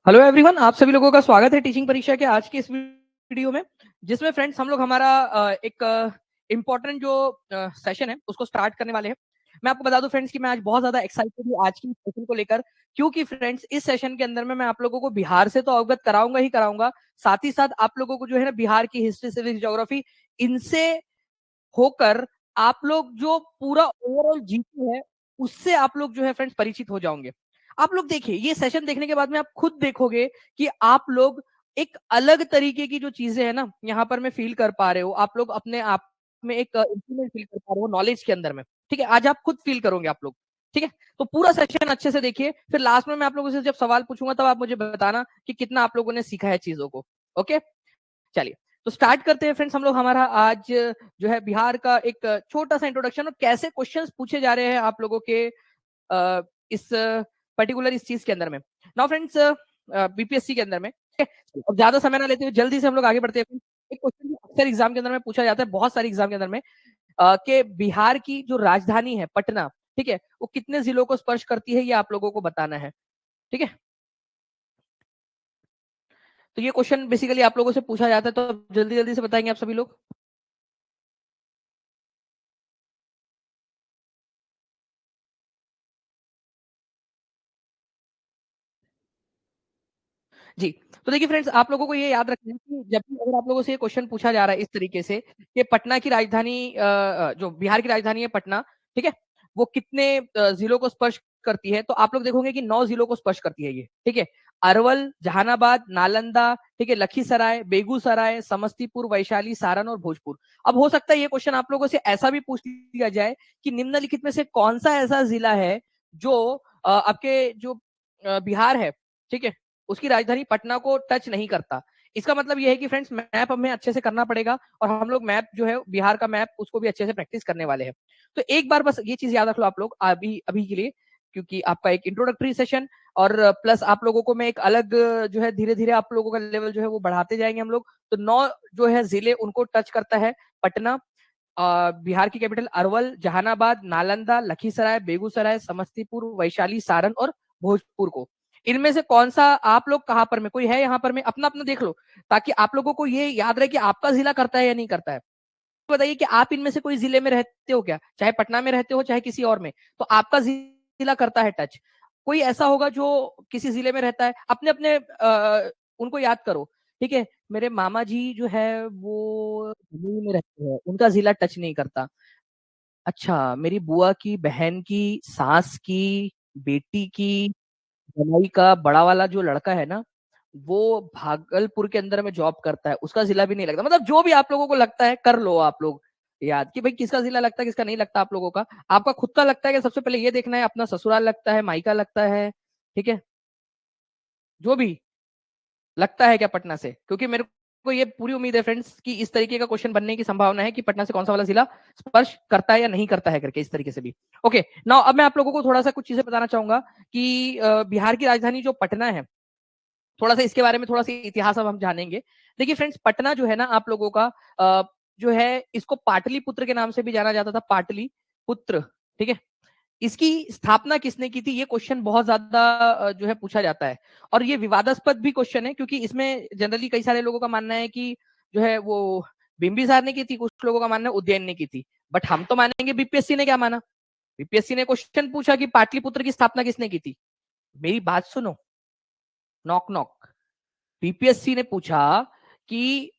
Hello everyone, आप सभी लोगों का स्वागत है टीचिंग परीक्षा के आज की इस वीडियो में, जिसमें फ्रेंड्स हम लोग हमारा एक इम्पोर्टेंट जो सेशन है उसको स्टार्ट करने वाले हैं। मैं आपको बता दूं फ्रेंड्स कि मैं आज बहुत ज्यादा एक्साइटेड हूँ आज की सेशन को लेकर, क्योंकि फ्रेंड्स इस सेशन के अंदर में मैं आप लोगों को बिहार से तो अवगत कराऊंगा ही कराऊंगा, साथ ही साथ आप लोगों को जो है ना बिहार की हिस्ट्री, सिविक्स, ज्योग्राफी, इनसे होकर आप लोग जो पूरा ओवरऑल जीके है उससे आप लोग जो है फ्रेंड्स परिचित हो जाओगे। आप लोग देखिए, ये सेशन देखने के बाद में आप खुद देखोगे कि आप लोग एक अलग तरीके की जो चीजें है ना यहाँ पर मैं फील कर पा रहे हो, आप लोग अपने आप में एक इंप्रूवमेंट फील कर पा रहे हो नॉलेज के अंदर में। ठीक है, आज आप खुद फील करोगे आप लोग। ठीक है, तो पूरा सेशन अच्छे से देखिए, फिर लास्ट में मैं आप लोगों से जब सवाल पूछूंगा तब आप मुझे बताना कि कितना आप लोगों ने सीखा है चीजों को। ओके, चलिए तो स्टार्ट करते हैं फ्रेंड्स। हम लोग हमारा आज जो है बिहार का एक छोटा सा इंट्रोडक्शन और कैसे क्वेश्चंस पूछे जा रहे हैं आप लोगों के इस पर्टिकुलर इस चीज के अंदर में। नाउ फ्रेंड्स, बीपीएससी के अंदर में अब ज्यादा समय ना लेते हुए जल्दी से हम लोग आगे बढ़ते हैं। एक क्वेश्चन अक्सर एग्जाम के अंदर में पूछा जाता है, बहुत सारे एग्जाम के अंदर में, कि बिहार की जो राजधानी है पटना, ठीक है, वो कितने जिलों को स्पर्श करती है, ये आप लोगों को बताना है। ठीक है, तो ये क्वेश्चन बेसिकली आप लोगों से पूछा जाता है, तो जल्दी जल्दी से बताएंगे आप सभी लोग। जी, तो देखिए फ्रेंड्स, आप लोगों को ये याद रखना है कि जब भी अगर आप लोगों से ये क्वेश्चन पूछा जा रहा है इस तरीके से कि पटना की राजधानी जो बिहार की राजधानी है पटना, ठीक है, वो कितने जिलों को स्पर्श करती है, तो आप लोग देखोगे कि 9 जिलों को स्पर्श करती है ये। ठीक है, अरवल, जहानाबाद, नालंदा, ठीक है, लखीसराय, बेगूसराय, समस्तीपुर, वैशाली, सारण और भोजपुर। अब हो सकता है ये क्वेश्चन आप लोगों से ऐसा भी पूछ लिया जाए कि निम्नलिखित में से कौन सा ऐसा जिला है जो आपके जो बिहार है, ठीक है, उसकी राजधानी पटना को टच नहीं करता। इसका मतलब यह है कि फ्रेंड्स मैप हमें अच्छे से करना पड़ेगा, और हम लोग मैप जो है बिहार का मैप उसको भी अच्छे से प्रैक्टिस करने वाले हैं। तो एक बार बस ये चीज याद रख लो आप लोग अभी अभी के लिए, क्योंकि आपका एक इंट्रोडक्टरी सेशन और प्लस आप लोगों को मैं एक अलग जो है धीरे धीरे आप लोगों का लेवल जो है वो बढ़ाते जाएंगे हम लोग। तो 9 जो है जिले उनको टच करता है पटना, बिहार की कैपिटल अरवल, जहानाबाद, नालंदा, लखीसराय, बेगूसराय, समस्तीपुर, वैशाली, सारण और भोजपुर को। इनमें से कौन सा आप लोग कहां पर में कोई है यहाँ पर में अपना अपना देख लो, ताकि आप लोगों को ये याद रहे कि आपका जिला करता है या नहीं करता है। बताइए कि आप इनमें से कोई जिले में रहते हो क्या, चाहे पटना में रहते हो चाहे किसी और में, तो आपका जिला करता है टच। कोई ऐसा होगा जो किसी जिले में रहता है, अपने अपने उनको याद करो। ठीक है, मेरे मामा जी जो है वो दिल्ली में रहते हैं, उनका जिला टच नहीं करता। अच्छा, मेरी बुआ की बहन की सास की बेटी की जमाई का बड़ा वाला जो लड़का है ना, वो भागलपुर के अंदर में जॉब करता है, उसका जिला भी नहीं लगता। मतलब जो भी आप लोगों को लगता है कर लो आप लोग याद कि भाई किसका जिला लगता है किसका नहीं लगता आप लोगों का। आपका खुद का लगता है कि सबसे पहले ये देखना है अपना ससुराल लगता है, मायका लगता है, ठीक है, जो भी लगता है क्या पटना से, क्योंकि मेरे को ये पूरी उम्मीद है फ्रेंड्स कि इस तरीके का क्वेश्चन बनने की संभावना है कि पटना से कौन सा वाला जिला स्पर्श करता है या नहीं करता है करके, इस तरीके से भी। ओके, नाउ अब मैं आप लोगों को थोड़ा सा कुछ चीजें बताना चाहूंगा कि बिहार की राजधानी जो पटना है, थोड़ा सा इसके बारे में थोड़ा सा इतिहास अब हम जानेंगे। देखिए फ्रेंड्स, पटना जो है ना आप लोगों का जो है इसको पाटलिपुत्र के नाम से भी जाना जाता था, पाटलिपुत्र। ठीक है, इसकी स्थापना किसने की थी, ये क्वेश्चन बहुत ज्यादा जो है पूछा जाता है, और ये विवादास्पद भी क्वेश्चन है, क्योंकि इसमें जनरली कई सारे लोगों का मानना है कि जो है वो बिंबिसार ने की थी, कुछ लोगों का मानना है उज्जैन ने की थी, बट हम तो मानेंगे बीपीएससी ने क्या माना। बीपीएससी ने क्वेश्चन पूछा कि पाटलिपुत्र की स्थापना किसने की थी। मेरी बात सुनो, नॉक नॉक, बीपीएससी ने पूछा कि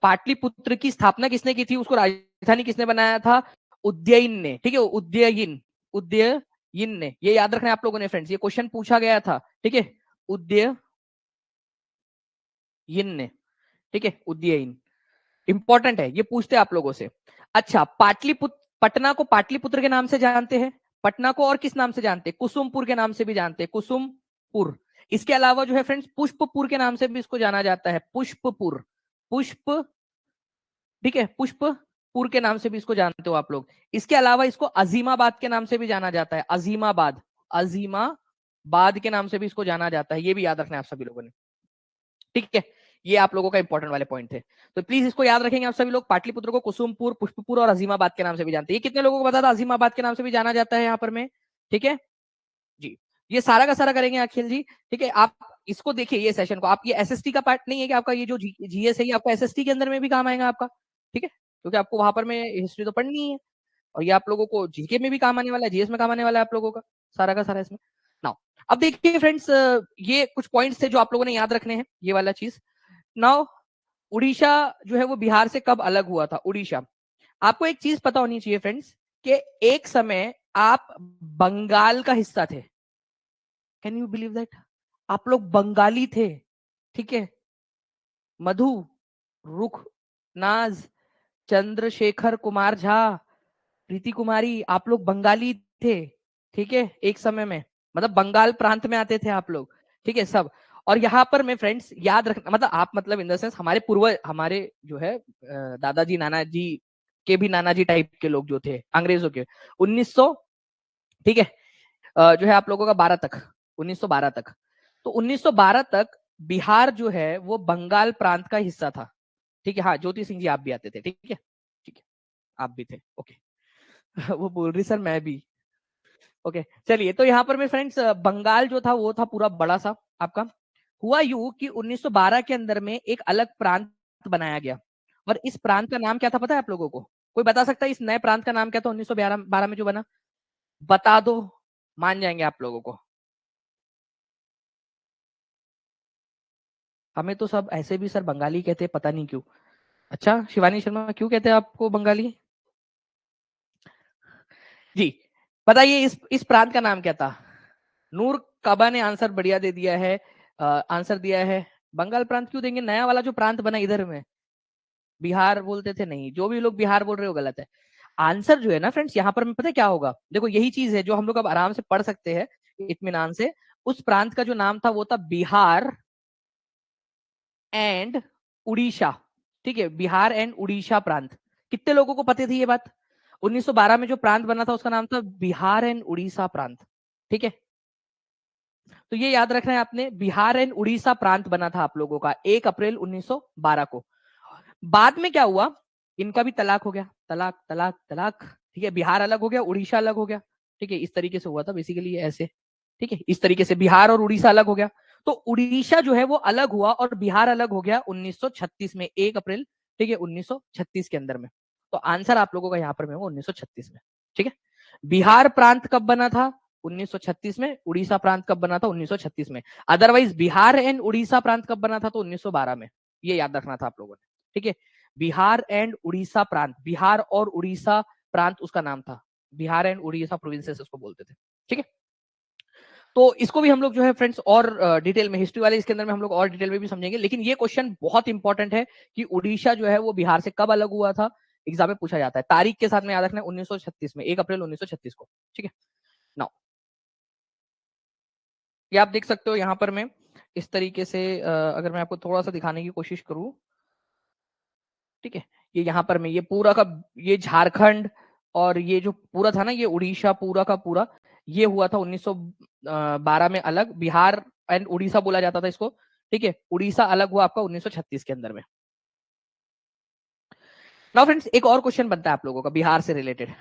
पाटलिपुत्र की स्थापना किसने की थी, उसको राजधानी किसने बनाया था, उज्जैन ने। ठीक है, उज्जैन, उज्जैन ने, ये याद रखना है आप लोगों ने फ्रेंड्स, ये क्वेश्चन पूछा गया था। ठीक है, उज्जैन ने, ठीक है, उज्जैन इंपॉर्टेंट है, ये पूछते हैं आप लोगों से। अच्छा, पाटलिपुत्र, पटना को पाटलिपुत्र के नाम से जानते हैं, पटना को और किस नाम से जानते हैं, कुसुमपुर के नाम से भी जानते हैं, कुसुमपुर। इसके अलावा जो है फ्रेंड्स पुष्पपुर के नाम से भी इसको जाना जाता है, पुष्पपुर, पुष्प, ठीक है, पुष्पपुर के नाम से भी इसको जानते हो आप लोग। इसके अलावा इसको अजीमाबाद के नाम से भी जाना जाता है, अजीमाबाद, अजीमाबाद के नाम से भी इसको जाना जाता है, ये भी याद रखना है आप सभी लोगों ने। ठीक है, ये आप लोगों का इंपॉर्टेंट वाले पॉइंट थे, तो प्लीज इसको याद रखेंगे आप सभी लोग। पाटलिपुत्र को कुसुमपुर, पुष्पपुर और अजीमाबाद के नाम से भी जानते हैं। ये कितने लोगों को पता था अजीमाबाद के नाम से भी जाना जाता है यहाँ पर में। ठीक है जी, ये सारा का सारा करेंगे अखिल जी। ठीक है, आप इसको देखिए, ये सेशन को आप, ये एसएसटी का पार्ट नहीं है कि आपका ये जो जीएस है ये आपका एसएसटी के अंदर में भी काम आएगा आपका, ठीक है, क्योंकि आपको वहां पर में हिस्ट्री तो पढ़नी है और ये आप लोगों को जीके में भी काम आने वाला है, जीएस में काम आने वाला है आप लोगों का सारा का सारा इसमें। नाउ अब देखिए फ्रेंड्स, ये कुछ पॉइंट्स थे जो आप लोगों ने याद रखने हैं, ये वाला चीज। नाउ उड़ीसा जो है वो बिहार से कब अलग हुआ था? उड़ीसा, आपको एक चीज पता होनी चाहिए फ्रेंड्स कि एक समय आप बंगाल का हिस्सा थे। Can you believe that? आप लोग बंगाली थे, ठीक है। मधु, रुख, नाज, चंद्रशेखर कुमार झा, प्रीति कुमारी, आप लोग बंगाली थे, ठीक है, एक समय में, मतलब बंगाल प्रांत में आते थे आप लोग, ठीक है सब। और यहाँ पर मैं फ्रेंड्स याद रखना, मतलब आप, मतलब इन द सेंस हमारे पूर्वज, हमारे जो है दादाजी नाना जी के भी नाना जी टाइप के लोग जो थे अंग्रेजों के, 1900, ठीक है, जो है आप लोगों का 12 तक, 1912 तक, तो 1912 तक बिहार जो है वो बंगाल प्रांत का हिस्सा था, ठीक है। हाँ ज्योति सिंह जी आप भी आते थे, ठीक है, ठीक है, आप भी थे, ओके। वो बोल रही सर मैं भी, ओके चलिए। तो यहाँ पर मैं फ्रेंड्स बंगाल जो था वो था पूरा बड़ा सा आपका। हुआ यूं कि 1912 के अंदर में एक अलग प्रांत बनाया गया, और इस प्रांत का नाम क्या था पता है आप लोगों को? कोई बता सकता है इस नए प्रांत का नाम क्या था 1912 में जो बना? बता दो, मान जाएंगे आप लोगों को। हमें तो सब ऐसे भी सर बंगाली कहते हैं, पता नहीं क्यों। अच्छा शिवानी शर्मा, क्यों कहते हैं आपको बंगाली? जी बताइए, इस प्रांत का नाम क्या था? नूर काबा ने आंसर बढ़िया दे दिया है, आंसर दिया है। बंगाल प्रांत क्यों देंगे? नया वाला जो प्रांत बना इधर में, बिहार बोलते थे, नहीं, जो भी लोग बिहार बोल रहे हो गलत है। आंसर जो है ना फ्रेंड्स, यहाँ पर हमें पता है क्या होगा? देखो यही चीज है जो हम लोग अब आराम से पढ़ सकते हैं इत्मीनान से। उस प्रांत का जो नाम था वो था बिहार एंड उड़ीसा, ठीक है, बिहार एंड उड़ीसा प्रांत। कितने लोगों को पता थी ये बात? 1912 में जो प्रांत बना था उसका नाम था बिहार एंड उड़ीसा प्रांत, ठीक है। तो ये याद रखना है आपने, बिहार एंड उड़ीसा प्रांत बना था आप लोगों का 1 अप्रैल 1912 को। बाद में क्या हुआ? इनका भी तलाक हो गया, तलाक तलाक तलाक, ठीक है, बिहार अलग हो गया, उड़ीसा अलग हो गया, ठीक है, इस तरीके से हुआ था बेसिकली ऐसे, ठीक है, इस तरीके से बिहार और उड़ीसा अलग हो गया। तो उड़ीसा जो है वो अलग हुआ और बिहार अलग हो गया 1936 में, 1 अप्रैल, ठीक है, 1936 के अंदर में। तो आंसर आप लोगों का यहाँ पर में होगा 1936 में, ठीक है। बिहार प्रांत कब बना था? 1936 में। उड़ीसा प्रांत कब बना था? 1936 में। अदरवाइज बिहार एंड उड़ीसा प्रांत कब बना था? तो 1912 में। ये याद रखना था आप लोगों ने, ठीक है। बिहार एंड उड़ीसा प्रांत, बिहार और उड़ीसा प्रांत उसका नाम था, बिहार एंड उड़ीसा प्रोविंसेस उसको बोलते थे, ठीक है। तो इसको भी हम लोग जो है फ्रेंड्स और डिटेल में, हिस्ट्री वाले इसके अंदर में हम लोग और डिटेल में भी समझेंगे, लेकिन ये क्वेश्चन बहुत इंपॉर्टेंट है कि उड़ीसा जो है वो बिहार से कब अलग हुआ था, एग्जाम में पूछा जाता है। तारीख के साथ में याद रखना है 1936 में, 1 अप्रैल 1936 को, ठीक है। नाउ ये आप देख सकते हो यहाँ पर मैं इस तरीके से, अगर मैं आपको थोड़ा सा दिखाने की कोशिश करूं, ठीक है, ये यहाँ पर मैं, ये पूरा का, ये झारखंड और ये जो पूरा था ना, ये उड़ीसा पूरा का पूरा, ये हुआ था 1912 में अलग, बिहार एंड उड़ीसा बोला जाता था इसको, ठीक है। उड़ीसा अलग हुआ आपका 1936 के अंदर में। नाउ फ्रेंड्स एक और क्वेश्चन बनता है आप लोगों का बिहार से रिलेटेड,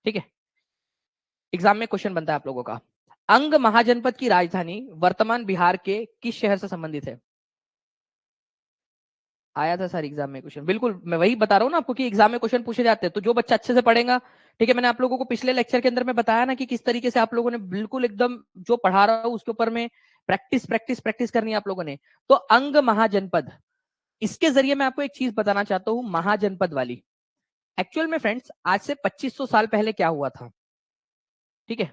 ठीक है, एग्जाम में क्वेश्चन बनता है आप लोगों का। अंग महाजनपद की राजधानी वर्तमान बिहार के किस शहर से संबंधित है? आया था सर एग्जाम में क्वेश्चन, बिल्कुल मैं वही बता रहा हूँ ना आपको कि एग्जाम में क्वेश्चन पूछे जाते हैं, तो जो बच्चा अच्छे से पढ़ेगा, ठीक है, मैंने आप लोगों को पिछले लेक्चर के अंदर में बताया ना कि किस तरीके से आप लोगों ने बिल्कुल एकदम जो पढ़ा रहा हूँ उसके ऊपर में प्रैक्टिस प्रैक्टिस प्रैक्टिस करनी है आप लोगों ने। तो अंग महाजनपद, इसके जरिए मैं आपको एक चीज बताना चाहता हूँ महाजनपद वाली। एक्चुअल में फ्रेंड्स आज से 2500 साल पहले क्या हुआ था, ठीक है,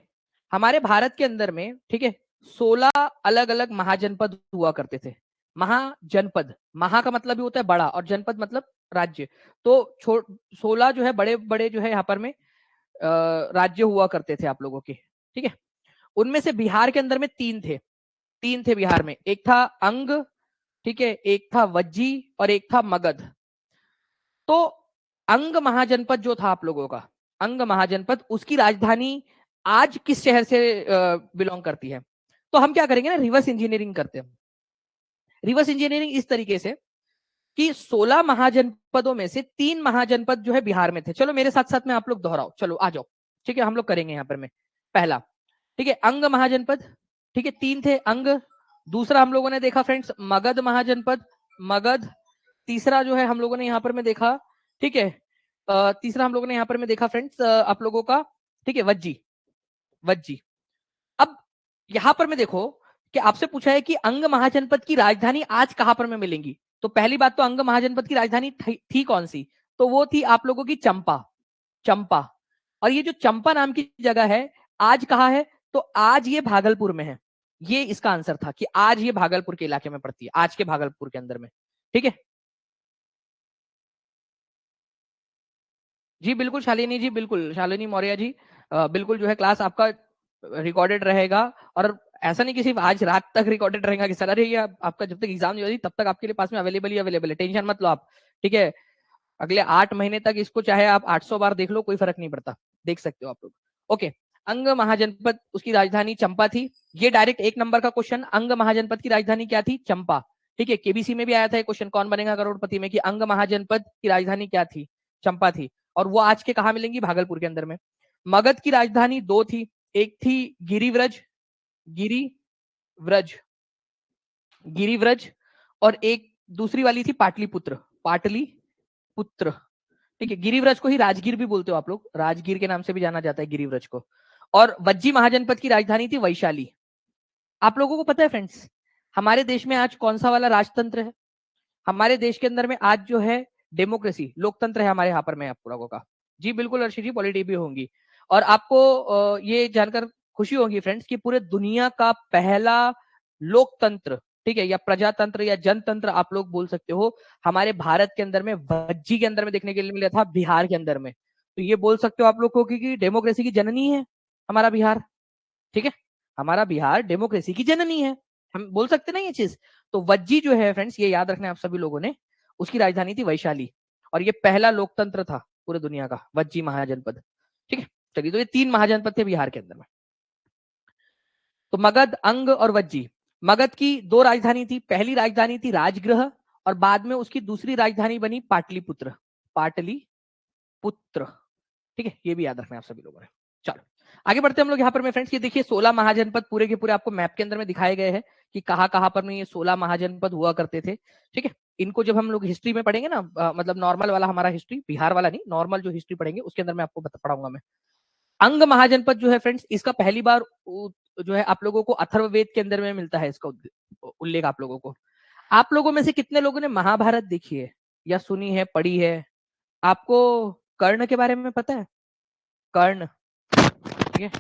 हमारे भारत के अंदर में, ठीक है, 16 अलग अलग महाजनपद हुआ करते थे। महाजनपद, महा का मतलब भी होता है बड़ा और जनपद मतलब राज्य। तो 16 जो है बड़े बड़े जो है यहाँ पर में राज्य हुआ करते थे आप लोगों के, ठीक है। उनमें से बिहार के अंदर में तीन थे, तीन थे बिहार में, एक था अंग, ठीक है, एक था वज्जी और एक था मगध। तो अंग महाजनपद जो था आप लोगों का, अंग महाजनपद, उसकी राजधानी आज किस शहर से बिलोंग करती है? तो हम क्या करेंगे ना, रिवर्स इंजीनियरिंग करते हैं। रिवर्स इंजीनियरिंग इस तरीके से कि 16 महाजनपदों में से 3 महाजनपद जो है बिहार में थे। चलो मेरे साथ साथ में आप लोग दोहराओ, चलो आ जाओ, ठीक है, हम लोग करेंगे यहाँ पर में। पहला, ठीक है, अंग महाजनपद, ठीक है, 3 थे अंग, दूसरा हम लोगों ने देखा फ्रेंड्स मगध महाजनपद, मगध। तीसरा जो है हम लोगों ने यहाँ पर में देखा, ठीक है, तीसरा हम लोगों ने यहाँ पर में देखा फ्रेंड्स आप लोगों का, ठीक है, वज्जी, वज्जी। अब यहां पर मैं देखो कि आपसे पूछा है कि अंग महाजनपद की राजधानी आज कहां पर में मिलेंगी। तो पहली बात तो अंग महाजनपद की राजधानी थी कौन सी, तो वो थी आप लोगों की चंपा, चंपा। और ये जो चंपा नाम की जगह है आज कहां है, तो आज ये भागलपुर में है। ये इसका आंसर था कि आज ये भागलपुर के इलाके में पड़ती है, आज के भागलपुर के अंदर में, ठीक है। जी बिल्कुल शालिनी जी, बिल्कुल शालिनी मौर्य जी, बिल्कुल जो है क्लास आपका रिकॉर्डेड रहेगा। और ऐसा नहीं कि सिर्फ आज रात तक रिकॉर्डेड रहेगा कि सर अरे ये आपका जब तक एग्जाम नहीं होती तब तक आपके लिए पास में अवेलेबल ही अवेलेबल है, टेंशन मत लो आप, ठीक है। अगले 8 महीने तक इसको चाहे आप 800 बार देख लो, कोई फर्क नहीं पड़ता, देख सकते हो आप लोग। ओके, अंग महाजनपद उसकी राजधानी चंपा थी। ये डायरेक्ट 1 नंबर का क्वेश्चन, अंग महाजनपद की राजधानी क्या थी, चंपा, ठीक है। केबीसी में भी आया था क्वेश्चन कौन बनेगा करोड़पति में, कि अंग महाजनपद की राजधानी क्या थी, चंपा थी। और वो आज के कहा मिलेंगी, भागलपुर के अंदर में। मगध की राजधानी 2 थी, एक थी गिरिव्रज, गिरिव्रज, गिरिव्रज, और एक दूसरी वाली थी पाटलिपुत्र, पाटलिपुत्र, ठीक है। गिरिव्रज को ही राजगीर भी बोलते हो आप लोग, राजगीर के नाम से भी जाना जाता है गिरिव्रज को। और वज्जी महाजनपद की राजधानी थी वैशाली। आप लोगों को पता है फ्रेंड्स हमारे देश में आज कौन सा वाला राजतंत्र है, हमारे देश के अंदर में आज जो है डेमोक्रेसी, लोकतंत्र है हमारे यहाँ पर में आप लोगों का। जी बिल्कुल अर्शी जी, पॉलिटी भी होंगी। और आपको ये जानकर खुशी होगी फ्रेंड्स कि पूरे दुनिया का पहला लोकतंत्र, ठीक है, या प्रजातंत्र या जनतंत्र आप लोग बोल सकते हो, हमारे भारत के अंदर में वज्जी के अंदर में देखने के लिए मिला था, बिहार के अंदर में। तो ये बोल सकते हो आप लोग को कि डेमोक्रेसी की जननी है हमारा बिहार, ठीक है। हमारा बिहार डेमोक्रेसी की जननी है, हम बोल सकते ना ये चीज। तो वज्जी जो है फ्रेंड्स, ये याद रखना है आप सभी लोगों ने, उसकी राजधानी थी वैशाली। और ये पहला लोकतंत्र था पूरे दुनिया का, वज्जी महाजनपद, ठीक है। चलिए, तो ये 3 महाजनपद थे बिहार के अंदर में। तो मगध, अंग और वज्जी। मगध की 2 राजधानी थी, पहली राजधानी थी राजगृह, और बाद में उसकी दूसरी राजधानी बनी पाटलिपुत्र, पाटलिपुत्र, ठीक है। ये भी याद रखना है आप सभी लोगों ने। चलो आगे बढ़ते हैं हम लोग यहाँ पर में फ्रेंड्स। ये देखिए 16 महाजनपद पूरे के पूरे आपको मैप के अंदर में दिखाए गए हैं कि कहाँ कहाँ पर में ये 16 महाजनपद हुआ करते थे, ठीक है। इनको जब हम लोग हिस्ट्री में पढ़ेंगे ना, मतलब नॉर्मल वाला हमारा हिस्ट्री, बिहार वाला नहीं, नॉर्मल जो हिस्ट्री पढ़ेंगे उसके अंदर मैं आपको पढ़ाऊंगा मैं। अंग महाजनपद जो है फ्रेंड्स, इसका पहली बार जो है आप लोगों को अथर्ववेद के अंदर में मिलता है, इसका उल्लेख आप लोगों को। आप लोगों में से कितने लोगों ने महाभारत देखी है या सुनी है, पढ़ी है? आपको कर्ण के बारे में पता है? कर्ण, ठीक है,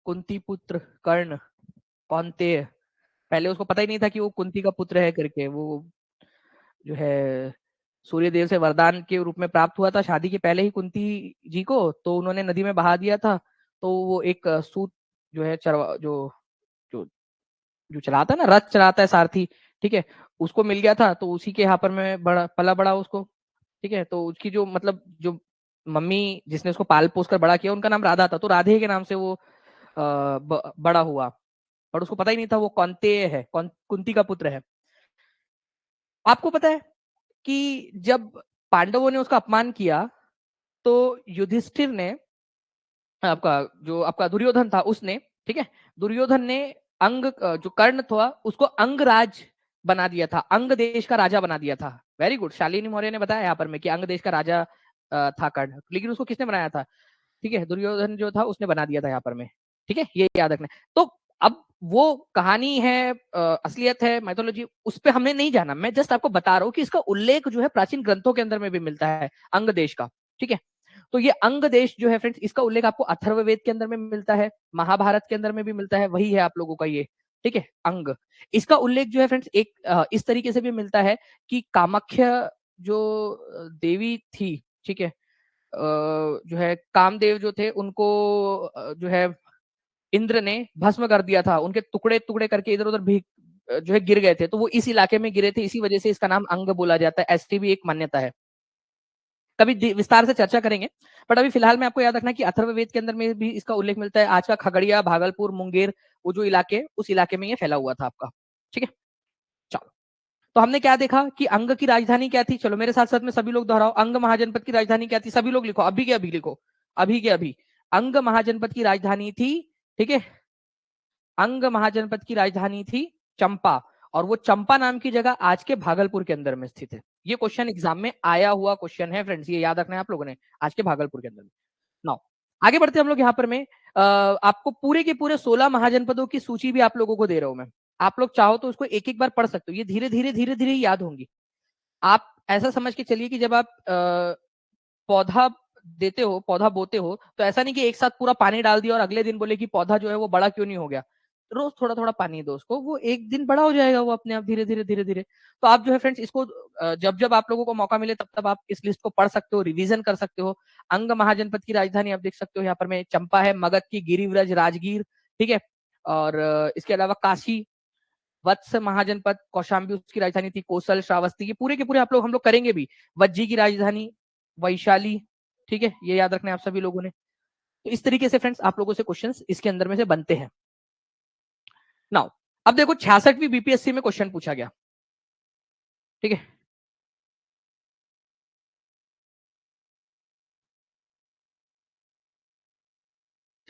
कुंती पुत्र कर्ण, कौनतेय। पहले उसको पता ही नहीं था कि वो कुंती का पुत्र है करके, वो जो है सूर्यदेव से वरदान के रूप में प्राप्त हुआ था शादी के पहले ही कुंती जी को, तो उन्होंने नदी में बहा दिया था। तो वो एक सूत जो है चरवा जो जो चलाता है ना, रथ चलाता है सारथी, ठीक है, उसको मिल गया था। तो उसी के यहाँ पर में बड़ा पला बड़ा उसको, ठीक है। तो उसकी जो मतलब जो मम्मी जिसने उसको पाल पोस कर बड़ा किया, उनका नाम राधा था, तो राधे के नाम से वो बड़ा हुआ। और उसको पता ही नहीं था वो कौनतेय है, कुंती का पुत्र है। आपको पता है कि जब पांडवों ने उसका अपमान किया, तो युधिष्ठिर ने, जो आपका दुर्योधन था उसने, ठीक है, दुर्योधन ने अंग जो कर्ण था उसको अंगराज बना दिया था, अंग देश का राजा बना दिया था। वेरी गुड, शालिनी मौर्य ने बताया यहाँ पर में कि अंग देश का राजा था कर्ण, लेकिन उसको किसने बनाया था? ठीक है, दुर्योधन जो था उसने बना दिया था यहाँ पर में, ठीक है, ये याद रखना। तो अब वो कहानी है, असलियत है, मैथोलॉजी, उस पर हमने नहीं जाना, मैं जस्ट आपको बता रहा हूँ कि इसका उल्लेख जो है प्राचीन ग्रंथों के अंदर में भी मिलता है, अंग देश का, ठीक है। तो ये अंग देश जो है फ्रेंड्स, इसका उल्लेख आपको अथर्ववेद के अंदर में मिलता है, महाभारत के अंदर में भी मिलता है, वही है आप लोगों का ये, ठीक है, अंग। इसका उल्लेख जो है फ्रेंड्स एक इस तरीके से भी मिलता है कि कामाख्या जो देवी थी, ठीक है, जो है कामदेव जो थे उनको जो है इंद्र ने भस्म कर दिया था, उनके टुकड़े टुकड़े करके इधर उधर भी जो है गिर गए थे, तो वो इस इलाके में गिरे थे, इसी वजह से इसका नाम अंग बोला जाता है, ऐसी भी एक मान्यता है। कभी विस्तार से चर्चा करेंगे, बट अभी फिलहाल में आपको याद रखना कि अथर्ववेद के अंदर में भी इसका उल्लेख मिलता है। आज का खगड़िया, भागलपुर, मुंगेर, वो जो इलाके, उस इलाके में ये फैला हुआ था आपका, ठीक है। चलो, तो हमने क्या देखा कि अंग की राजधानी क्या थी, चलो मेरे साथ साथ में सभी लोग दोहराओ, अंग महाजनपद की राजधानी क्या थी, सभी लोग लिखो, अभी के अभी लिखो, अभी के अभी। अंग महाजनपद की राजधानी थी, ठीक है, अंग महाजनपद की राजधानी थी चंपा, और वो चंपा नाम की जगह आज के भागलपुर के अंदर में स्थित है। ये क्वेश्चन एग्जाम में आया हुआ क्वेश्चन है फ्रेंड्स, ये याद रखना है आप लोगों ने, आज के भागलपुर के अंदर में। नाउ आगे बढ़ते हैं हम लोग यहाँ पर। मैं आपको पूरे के पूरे 16 महाजनपदों की सूची भी आप लोगों को दे रहा हूं मैं। आप लोग चाहो तो उसको एक एक बार पढ़ सकते हो, ये धीरे धीरे धीरे धीरे याद होंगी। आप ऐसा समझ के चलिए कि जब आप पौधा देते हो, पौधा बोते हो, तो ऐसा नहीं कि एक साथ पूरा पानी डाल दिया और अगले दिन बोले कि पौधा जो है वो बड़ा क्यों नहीं हो गया। रोज थोड़ा थोड़ा पानी दो उसको, वो एक दिन बड़ा हो जाएगा वो अपने आप, धीरे धीरे धीरे धीरे। तो आप जो है फ्रेंड्स इसको जब जब आप लोगों को मौका मिले तब तब आप इस लिस्ट को पढ़ सकते हो, रिवीजन कर सकते हो। अंग महाजनपद की राजधानी आप देख सकते हो यहाँ पर में चंपा है, मगध की गिरिव्रज राजगीर, ठीक है। और इसके अलावा काशी, वत्स महाजनपद, कौशाम्बी उसकी राजधानी थी, कोसल, श्रावस्ती, ये पूरे के पूरे आप लोग हम लोग करेंगे भी। वज्जी की राजधानी वैशाली, ठीक है, ये याद रखना है आप सभी लोगों ने। तो इस तरीके से फ्रेंड्स आप लोगों से क्वेश्चंस इसके अंदर में से बनते हैं। नाउ अब देखो 66वीं बीपीएससी में क्वेश्चन पूछा गया, ठीक है।